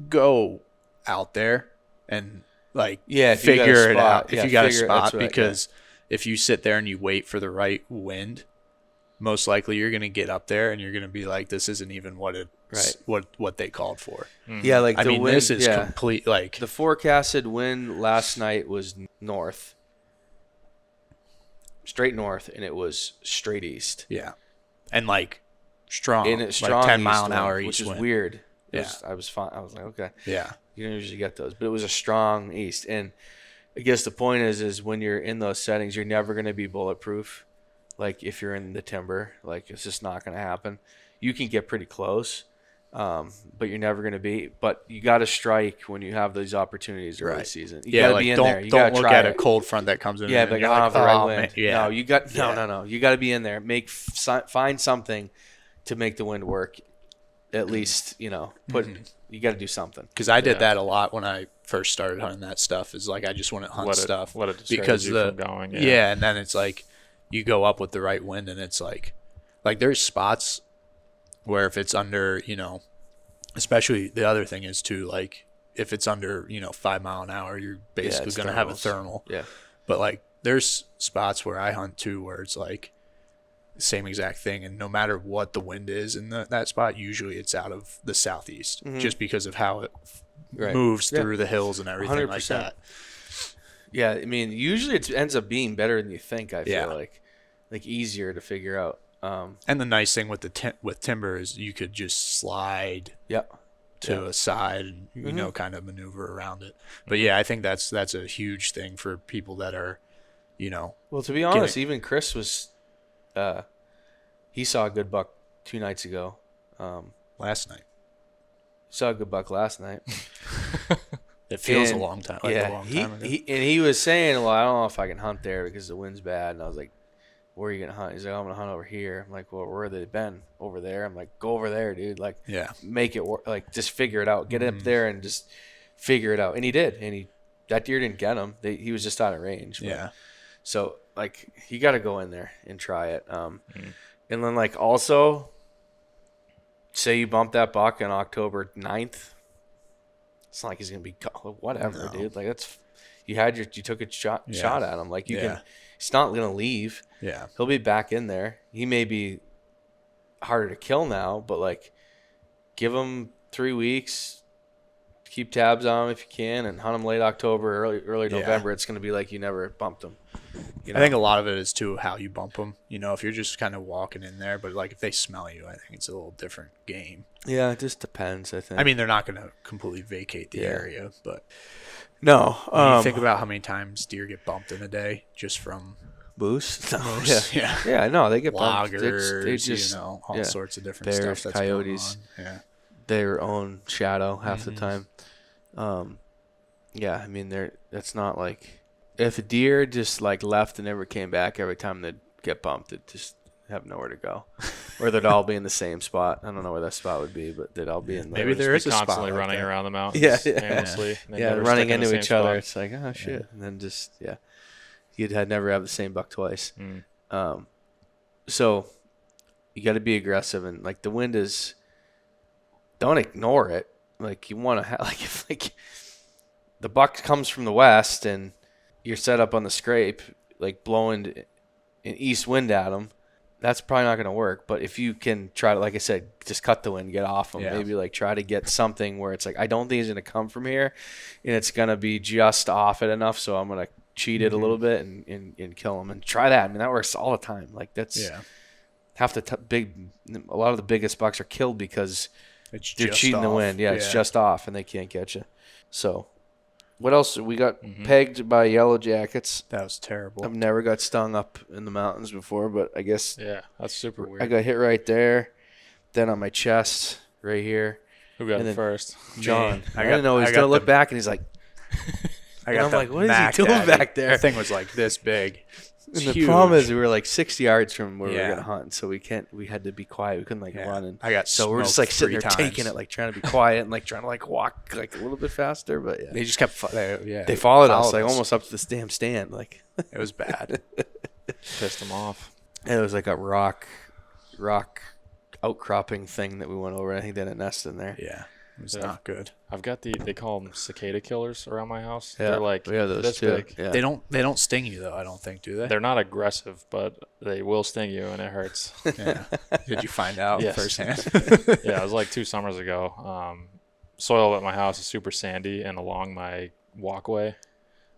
go out there and figure it out if you got a spot, because if you sit there and you wait for the right wind, most likely you're going to get up there and you're going to be like, this isn't even what they called for. Yeah, like the wind, this is complete. Like the forecasted wind last night was north, straight north, and it was straight east. Yeah, and like strong, and it's strong, like 10 mile an hour wind, east which is wind. weird. Yeah, I was fine. I was like, okay. Yeah, you don't usually get those, but it was a strong east. And I guess the point is when you're in those settings, you're never going to be bulletproof. Like if you're in the timber, like it's just not going to happen. You can get pretty close, but you're never going to be. But you got to strike when you have these opportunities early season. You got to be in there. You don't look at a cold front that comes in. Yeah, but I don't have the right wind. Yeah. No, you got no. You got to be in there. Find something to make the wind work. At least, you got to do something. Because I did that a lot when I first started hunting that stuff. Is like I just wouldn't hunt stuff because from going. Yeah, and then it's like you go up with the right wind, and it's like there's spots where if it's under Especially the other thing is too, like if it's under 5 mile an hour, you're basically it's going to have a thermals. thermal. Yeah. But like there's spots where I hunt too where it's like the same exact thing, and no matter what the wind is in that spot, usually it's out of the southeast, just because of how it moves through the hills and everything 100%. like that. Yeah, I mean, usually it ends up being better than you think. I feel like easier to figure out. And the nice thing with with timber is you could just slide to a side and kind of maneuver around it. But yeah, I think that's a huge thing for people that are, Well, to be honest, even Chris was, he saw a good buck 2 nights ago. Last night. Saw a good buck last night. It feels a long time. Like yeah, a long time ago. He was saying, well, I don't know if I can hunt there because the wind's bad. And I was like, where are you gonna hunt? He's like, I'm gonna hunt over here. I'm like, well, where have they been? Over there. I'm like, go over there, dude. Like, make it work. Like, just figure it out. Get up there and just figure it out. And he did. And that deer didn't get him. He was just out of range. But, so like, you got to go in there and try it. And then like also, say you bump that buck on October 9th. It's not like he's gonna be whatever, dude. Like you took a shot at him. Like you can. He's not gonna leave. Yeah, he'll be back in there. He may be harder to kill now, but like, give him 3 weeks. Keep tabs on him if you can, and hunt him late October, early November. It's gonna be like you never bumped him. I think a lot of it is too how you bump them. If you're just kind of walking in there, but like if they smell you, I think it's a little different game. Yeah, it just depends. I think. I mean, they're not going to completely vacate the area, but no. When you think about how many times deer get bumped in a day just from boost. Yeah. No, they get loggers, bumped. They just all sorts of different bears, stuff. That's coyotes. Going on. Yeah, their own shadow half the time. I mean, that's not like if a deer just like left and never came back every time they'd get bumped, they'd just have nowhere to go, or they'd all be in the same spot. I don't know where that spot would be, but they'd all be in there. Maybe there is a spot constantly like running that. around the mountains. Aimlessly. Running into each other. It's like, oh shit, and then just you'd never have the same buck twice. So you got to be aggressive, and like the wind is. Don't ignore it. Like you want to have if the buck comes from the west and you're set up on the scrape, like blowing an east wind at them, that's probably not going to work. But if you can try to, like I said, just cut the wind, get off them. Maybe like try to get something where it's like I don't think he's going to come from here, and it's going to be just off it enough, so I'm going to cheat it a little bit and kill him and try that. I mean that works all the time. Like that's half a lot of the biggest bucks are killed because. They're cheating the wind. Yeah, it's just off, and they can't get you. So, what else? We got pegged by yellow jackets. That was terrible. I've never got stung up in the mountains before, but I guess that's super weird. I got hit right there, then on my chest right here. Who got it first? John. I didn't know he was gonna look back, and he's like, I'm like, what is he doing back there? The thing was like this big. And the problem is we were like 60 yards from where we were gonna hunt, so we had to be quiet. We couldn't run. And so we're just like sitting there taking it, like trying to be quiet and like trying to like walk like a little bit faster. But they just kept they followed us like almost up to this damn stand. Like it was bad. Pissed them off. And it was like a rock outcropping thing that we went over. I think they had a nest in there. Yeah. It was not good. I've got they call them cicada killers around my house. Yeah. They're like those too. big. Yeah. They don't sting you though, I don't think, do they? They're not aggressive, but they will sting you and it hurts. Yeah. Did you find out firsthand? Yeah, it was like 2 summers ago. Soil at my house is super sandy, and along my walkway,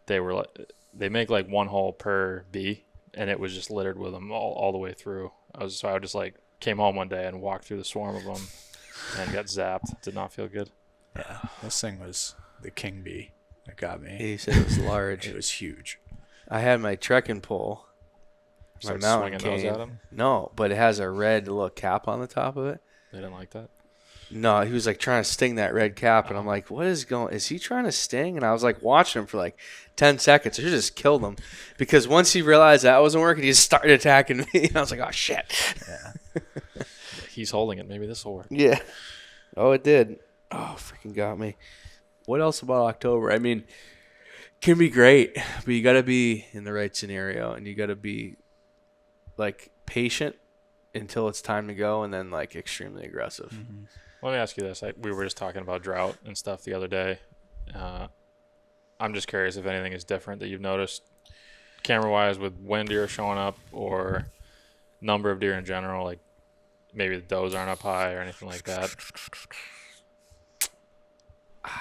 they make like 1 hole per bee, and it was just littered with them all the way through. I just like came home one day and walked through the swarm of them. And got zapped. Did not feel good. Yeah, this thing was the king bee that got me. He said it was large. It was huge. I had my trekking pole. My mountain cane. Those at him? No, but it has a red little cap on the top of it. They didn't like that? No, he was like trying to sting that red cap, and I'm like, is he trying to sting? And I was like watching him for like 10 seconds. I should just killed him. Because once he realized that wasn't working, he just started attacking me. And I was like, oh, shit. Yeah. He's holding it. Maybe this will work. Yeah. Oh, it did. Oh, freaking got me. What else about October? I mean, can be great, but you got to be in the right scenario, and you got to be like patient until it's time to go, and then like extremely aggressive. Well, Let me ask you this. We were just talking about drought and stuff the other day. I'm just curious if anything is different that you've noticed camera-wise with when deer showing up or number of deer in general, like maybe the does aren't up high or anything like that.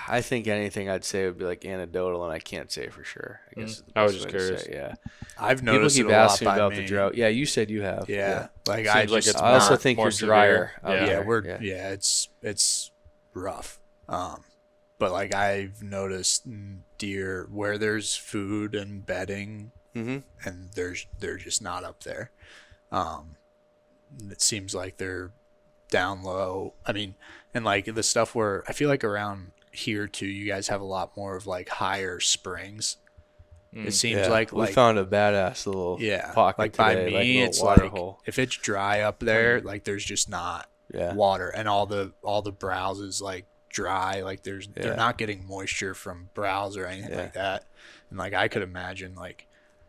I think anything I'd say would be like anecdotal, and I can't say for sure. I guess I was just curious. Yeah, I've people noticed keep it a lot asking by about me. the drought. Yeah, you said you have. Yeah, like Seems like it's I also more- think more you're severe. drier. Yeah. out Yeah, there. it's rough. But like I've noticed deer where there's food and bedding, Mm-hmm. and they're just not up there. It seems like they're down low. I mean, and like the stuff where I feel like around here too, you guys have a lot more of like higher springs. It seems like we found a badass little pocket like today, by me, like a little it's water like hole. if it's dry up there, like there's just not Yeah. water, and all the browse is like dry. Like they're not getting moisture from browse or anything like that. And like I could imagine, like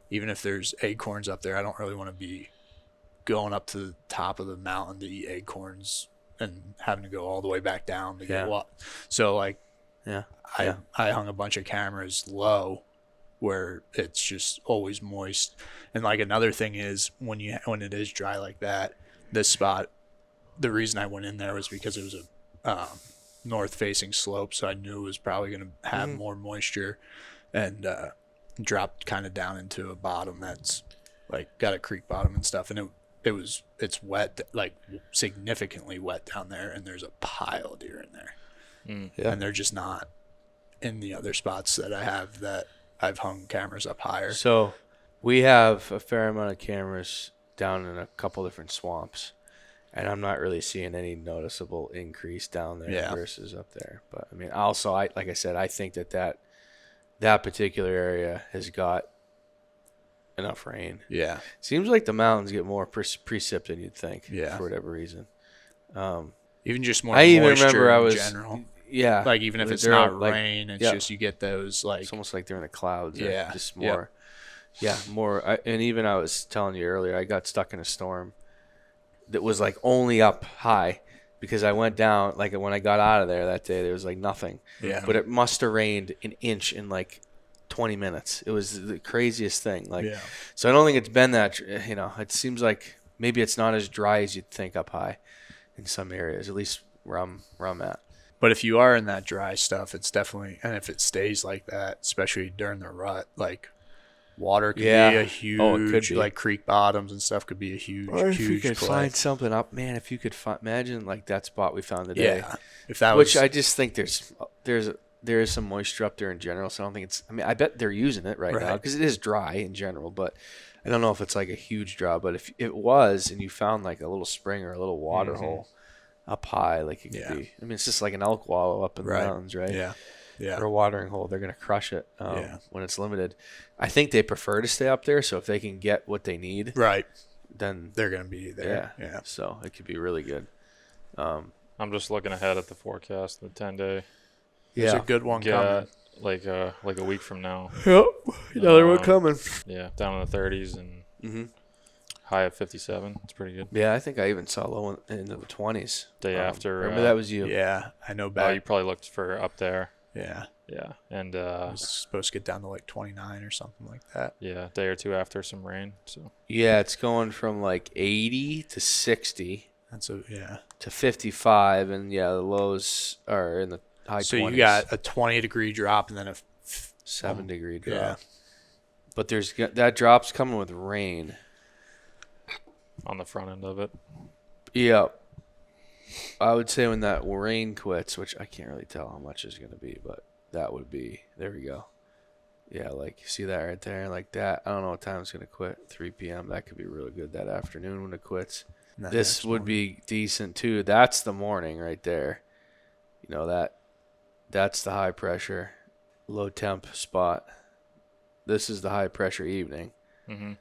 even if there's acorns up there, I don't really want to be going up to the top of the mountain to eat acorns and having to go all the way back down to get water. So like I hung a bunch of cameras low where it's just always moist. And like another thing is when it is dry like that, this spot, the reason I went in there was because it was a north facing slope, so I knew it was probably going to have more moisture, and dropped kind of down into a bottom that's like got a creek bottom and stuff, and it's wet, like significantly wet down there, and there's a pile of deer in there. And they're just not in the other spots that I have that I've hung cameras up higher. So we have a fair amount of cameras down in a couple different swamps, and I'm not really seeing any noticeable increase down there versus up there. But I mean, also, like I said, I think that particular area has got enough rain. Yeah. Seems like the mountains get more precip than you'd think. Yeah. For whatever reason. Even just more I even moisture remember I in was general. Yeah. Like even if it's they're not like, rain, it's just you get those like it's almost like they're in the clouds. Yeah. Just more. Yeah, more. And even I was telling you earlier, I got stuck in a storm that was like only up high because I went down, like when I got out of there that day, there was like nothing. Yeah. But it must have rained an inch in like 20 minutes. It was the craziest thing. Like, so I don't think it's been that, it seems like maybe it's not as dry as you'd think up high in some areas, at least where I'm at. But if you are in that dry stuff, it's definitely, and if it stays like that, especially during the rut, like water could be a huge, like creek bottoms and stuff could be a huge, or if you huge could play. find something up, man, if you could imagine like that spot we found today. Yeah. If that Which was, I just think there is some moisture up there in general, so I don't think it's, I mean, I bet they're using it right now because it is dry in general, but I don't know if it's like a huge draw. But if it was and you found like a little spring or a little water hole up high, like it could be, I mean, it's just like an elk wallow up in the mountains, right? Yeah. Yeah. Or a watering hole, they're going to crush it when it's limited. I think they prefer to stay up there, so if they can get what they need, then they're going to be there. Yeah. So it could be really good. I'm just looking ahead at the forecast, the 10-day. There's a good one coming. Like a week from now. Yep. Another one coming. Yeah, down in the 30s and high of 57. It's pretty good. Yeah, I think I even saw low into the 20s. Day after. Remember that was you. Yeah, I know Oh, back. you probably looked for up there. Yeah. Yeah, and It was supposed to get down to like 29 or something like that. yeah, day or two after some rain. So Yeah, it's going from like 80 to 60 That's to 55, and the lows are in the high 20s. So you got a 20-degree drop and then a 7-degree drop. Yeah. But there's that drop's coming with rain. on the front end of it. Yeah. I would say when that rain quits, which I can't really tell how much it's going to be, but that would be, there we go. Yeah, like you see that right there, like that. I don't know what time it's going to quit. 3 p.m. That could be really good that afternoon when it quits. This would be decent too. That's the morning right there. That's the high pressure, low temp spot. This is the high pressure evening. Mm-hmm.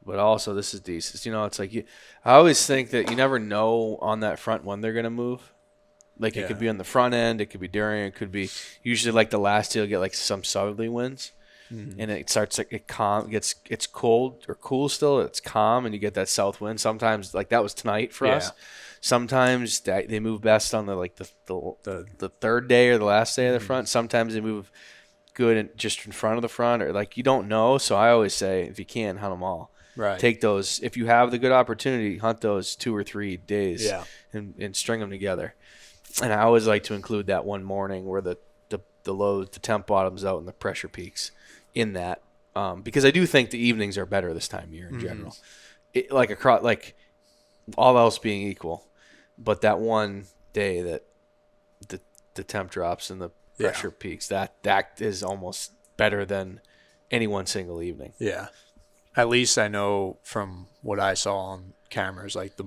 But also this is decent. It's like I always think that you never know on that front when they're going to move. Like it could be on the front end, it could be during, it could be usually like the last day you'll get like some southerly winds. and it starts like it's cold or cool still. It's calm, and you get that south wind. Sometimes like that was tonight for us. Sometimes they move best on the third day or the last day of the front. Sometimes they move good just in front of the front, or like you don't know. So I always say, if you can, hunt them all. Right. Take those if you have the good opportunity. Hunt those 2 or 3 days. And string them together. And I always like to include that one morning where the temp bottoms out and the pressure peaks in that, because I do think the evenings are better this time of year in general. Like all else being equal. But that one day that the temp drops and the pressure peaks, that is almost better than any one single evening. Yeah. At least I know from what I saw on cameras, like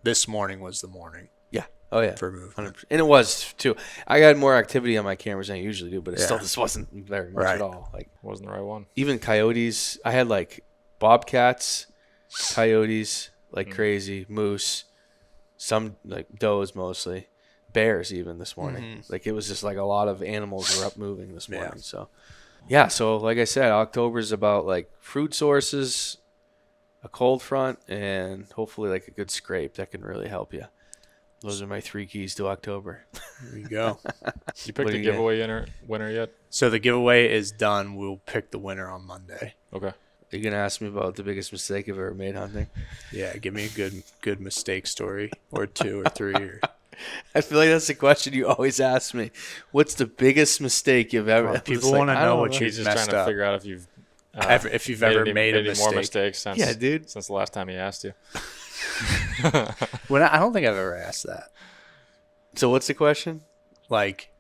this morning was the morning. Yeah. Oh, yeah. For movement. 100%. And it was, too. I got more activity on my cameras than I usually do, but it still just wasn't very much at all. Like, wasn't the right one. Even coyotes. I had, like, bobcats, coyotes, like crazy, moose, some like does mostly, bears even this morning. Like it was just like a lot of animals were up moving this morning. So like I said, October's about like fruit sources, a cold front, and hopefully like a good scrape that can really help you. Those are my 3 keys to October. There you go. You picked the giveaway winner yet? So the giveaway is done. We'll pick the winner on Monday. Okay. Are you gonna ask me about the biggest mistake I've ever made hunting? Yeah, give me a good mistake story, or 2 or 3. I feel like that's the question you always ask me. What's the biggest mistake you've ever? People want to know what He's you've just messed trying to up. figure out if you've ever made a mistake. More mistakes since since the last time he asked you. I don't think I've ever asked that. So what's the question? Like,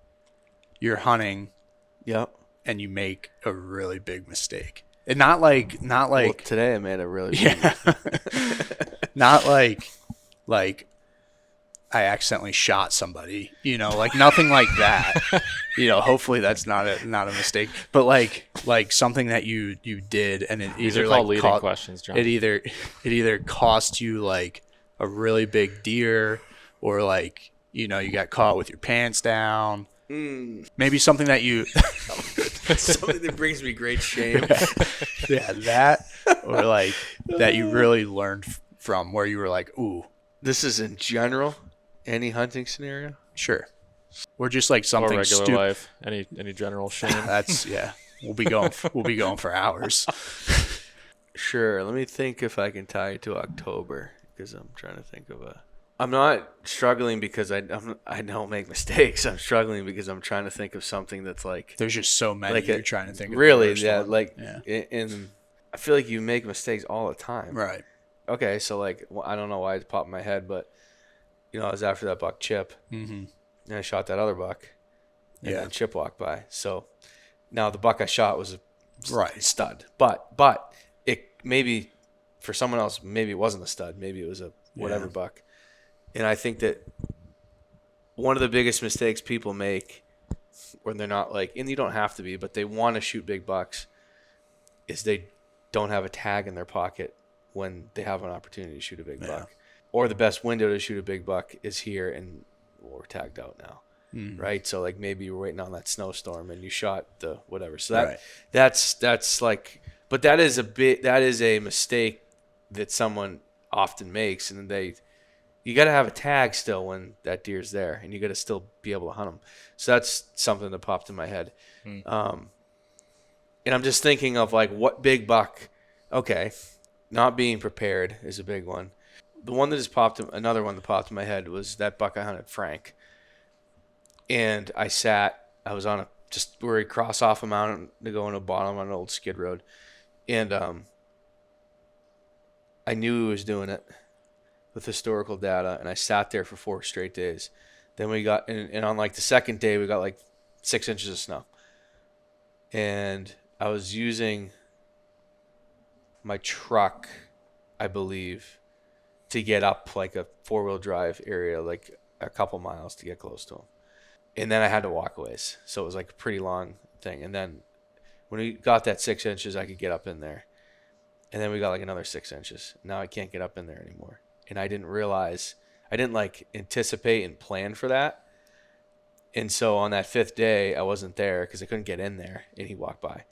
you're hunting, and you make a really big mistake. And not like well, today I made a really not like I accidentally shot somebody, like nothing like that. Hopefully that's not a mistake, but like something that you did, and it These either are called like leading questions, John. It either cost you like a really big deer, or like you got caught with your pants down. Maybe something that you something that brings me great shame. That, or like that you really learned from, where you were like, ooh. This is in general, any hunting scenario. Sure. Or just like something or regular stupid. life, any general shame. That's We'll be going for hours. Sure. Let me think if I can tie it to October, because I'm trying to think of a. I'm not struggling because I don't make mistakes. I'm struggling because I'm trying to think of something that's like. There's just so many like you're trying to think of. Really, and I feel like you make mistakes all the time. Right. Okay, so like I don't know why it popped in my head, but I was after that buck Chip, and I shot that other buck, and then Chip walked by. So now the buck I shot was a stud, but it maybe for someone else maybe it wasn't a stud, maybe it was a whatever buck. And I think that one of the biggest mistakes people make when they're not like, and you don't have to be, but they want to shoot big bucks, is they don't have a tag in their pocket when they have an opportunity to shoot a big buck. Or the best window to shoot a big buck is here, and we're tagged out now. Right? So like maybe you were waiting on that snowstorm and you shot the whatever. So that's like, but that is a mistake that someone often makes, and you got to have a tag still when that deer's there, and you got to still be able to hunt them. So that's something that popped in my head. And I'm just thinking of like what big buck. Okay, not being prepared is a big one. The one that just another one that popped in my head was that buck I hunted, Frank. And I was on where we cross off a mountain to go on a bottom on an old skid road. And I knew he was doing it with historical data, and I sat there for 4 straight days. Then we got, and on like the second day, we got like 6 inches of snow. And I was using my truck, I believe, to get up like a 4-wheel drive area, like a couple miles to get close to him. And then I had to walk a ways. So it was like a pretty long thing. And then when we got that 6 inches, I could get up in there. And then we got like another 6 inches. Now I can't get up in there anymore. And I didn't like anticipate and plan for that. And so on that 5th day, I wasn't there because I couldn't get in there, and he walked by.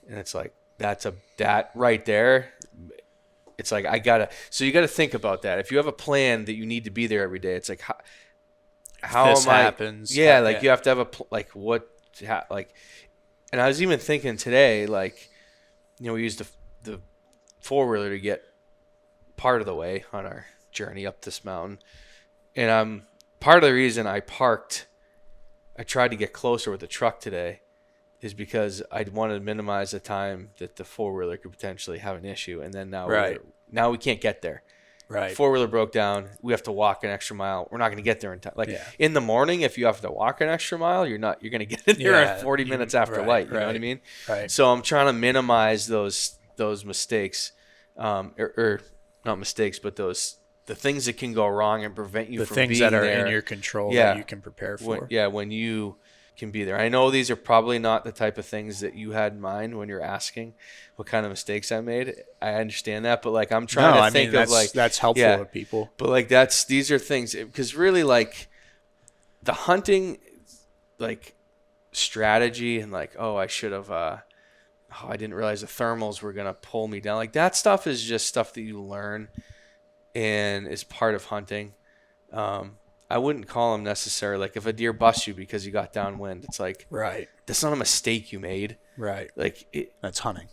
And it's like, that right there. It's like, so you gotta think about that. If you have a plan that you need to be there every day, it's like, how this am I? happens. Yeah. Like you have to have and I was even thinking today, like, we used the 4-wheeler to get part of the way on our journey up this mountain. And part of the reason I tried to get closer with the truck today is because I wanted to minimize the time that the 4-wheeler could potentially have an issue. And then now we can't get there. Right. 4-wheeler broke down. We have to walk an extra mile. We're not going to get there in time. In the morning, if you have to walk an extra mile, you're going to get in there 40 minutes after light. You know what I mean? Right. So I'm trying to minimize those mistakes, or not mistakes, but the things that can go wrong and prevent you from being there. The things that are in your control that you can prepare for. When you can be there. I know these are probably not the type of things that you had in mind when you're asking what kind of mistakes I made. I understand that, but like I'm trying to think of like that's helpful to people. But like these are things, because really like the hunting like strategy and like, I should have I didn't realize the thermals were gonna pull me down. Like that stuff is just stuff that you learn and is part of hunting. I wouldn't call them necessarily like if a deer busts you because you got downwind. It's like that's not a mistake you made. Right. Like that's hunting.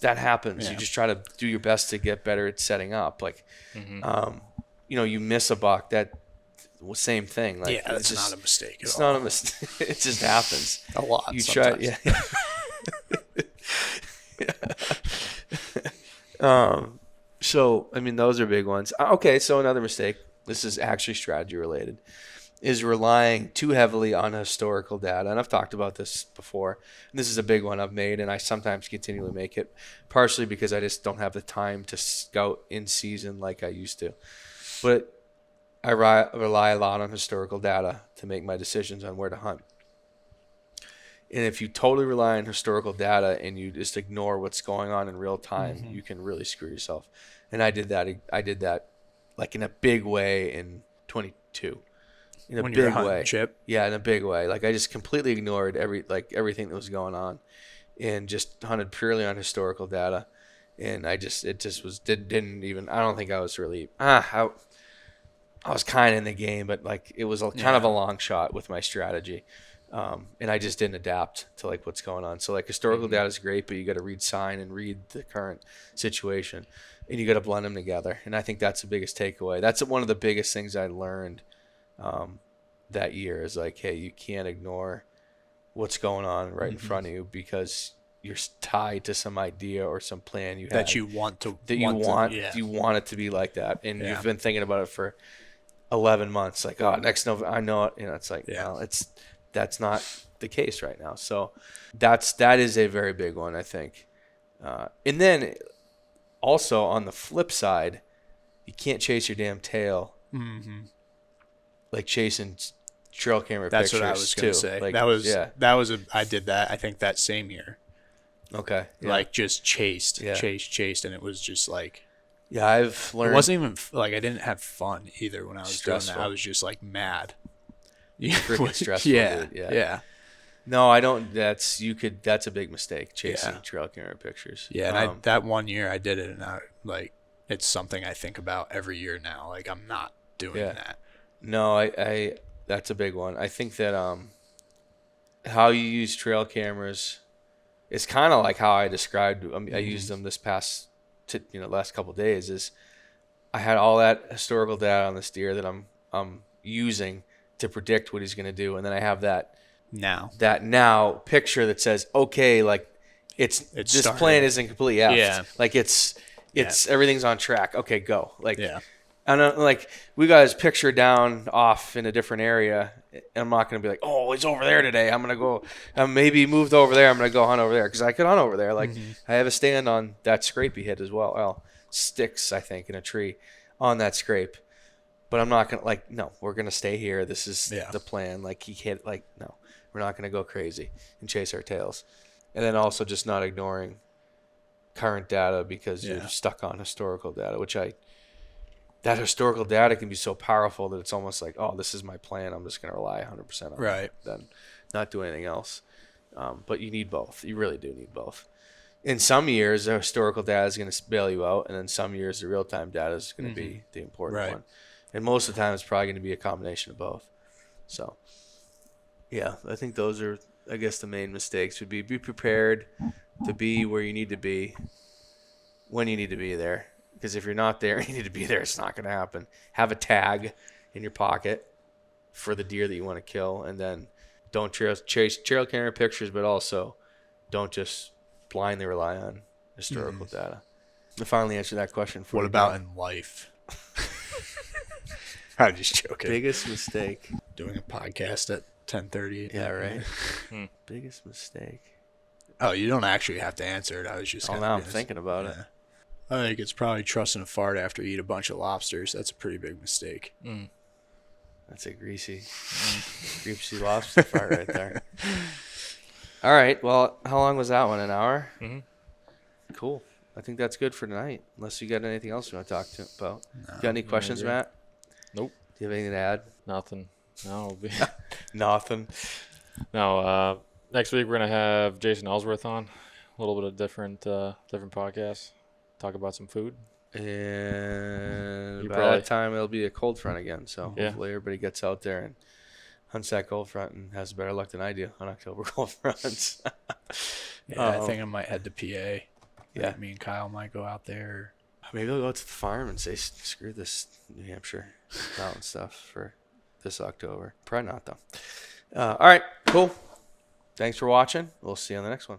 That happens. Yeah. You just try to do your best to get better at setting up. Like, you miss a buck. That same thing. Like it's just not a mistake. It's not a mistake. It just happens a lot. You sometimes. try. So I mean, those are big ones. Okay, so another mistake. This is actually strategy related, is relying too heavily on historical data. And I've talked about this before. And this is a big one I've made, and I sometimes continually make it, partially because I just don't have the time to scout in season like I used to. But I rely a lot on historical data to make my decisions on where to hunt. And if you totally rely on historical data and you just ignore what's going on in real time, you can really screw yourself. And I did that like in a big way in 22. In a when big way. Chip? Yeah, in a big way. Like I just completely ignored everything that was going on and just hunted purely on historical data. And didn't even, I don't think I was really, I was kind of in the game, but like it was kind of a long shot with my strategy. And I just didn't adapt to like what's going on. So like historical data is great, but you got to read sign and read the current situation. And you got to blend them together. And I think that's the biggest takeaway. That's one of the biggest things I learned that year is like, hey, you can't ignore what's going on right in front of you because you're tied to some idea or some plan you had. You want it to be like that. And you've been thinking about it for 11 months. Like, next November, I know it. It's like, well, that's not the case right now. So that is a very big one, I think. And then also on the flip side, you can't chase your damn tail. Like chasing trail camera pictures. That's what I was going to say. Like, I did that, I think, that same year. Okay. Yeah. Like just chased. And it was just like, I've learned. It wasn't even like I didn't have fun either when I was stressful. doing that. I was just like mad. Freaking stressful. Yeah. Dude. Yeah. No, I don't. That's a big mistake, chasing trail camera pictures. Yeah, and that one year I did it, and it's something I think about every year now. Like I'm not doing that. No, I that's a big one. I think that how you use trail cameras is kind of like how I described. I used them this last couple of days. Is I had all that historical data on this deer that I'm using to predict what he's going to do, and then I have that picture that says, okay, like this started. plan isn't completely effed. Yeah. Like it's everything's on track. Okay, go. Like I don't like we got his picture down off in a different area. I'm not going to be like, oh, he's over there today. I'm going to go. Maybe he moved over there. I'm going to go hunt over there because I could hunt over there. Like I have a stand on that scrape he hit as well. Well, sticks I think in a tree on that scrape. But I'm not going to no, we're going to stay here. This is the plan. Like he hit no, we're not going to go crazy and chase our tails. And then also just not ignoring current data because you're stuck on historical data, that historical data can be so powerful that it's almost like, oh, this is my plan. I'm just going to rely 100% on it. Then not do anything else. But you need both. You really do need both. In some years, the historical data is going to bail you out, and in some years, the real-time data is going to be the important one. And most of the time, it's probably going to be a combination of both. So, yeah, I think those are, I guess, the main mistakes would be prepared to be where you need to be when you need to be there. Because if you're not there and you need to be there, it's not going to happen. Have a tag in your pocket for the deer that you want to kill, and then don't chase trail camera pictures, but also don't just blindly rely on historical data. To finally answer that question for What about in life? I'm just joking. Biggest mistake. Doing a podcast at 10:30. Yeah, right. Biggest mistake. Oh, you don't actually have to answer it. I was just. Now I'm thinking about it. I think it's probably trusting a fart after you eat a bunch of lobsters. That's a pretty big mistake. That's a greasy lobster fart right there. All right. Well, how long was that one? An hour? Mm-hmm. Cool. I think that's good for tonight. Unless you got anything else you want to talk about. No, got any questions, Matt? Nope. Do you have anything to add? Nothing. No. Nothing. No. Next week we're gonna have Jason Ellsworth on. A little bit of different podcast. Talk about some food. And by that time it'll be a cold front again. So hopefully everybody gets out there and hunts that cold front and has better luck than I do on October cold fronts. I think I might head to PA. Yeah. Me and Kyle might go out there. Maybe I'll go out to the farm and say, screw this New Hampshire mountain stuff for this October. Probably not, though. All right, cool. Thanks for watching. We'll see you on the next one.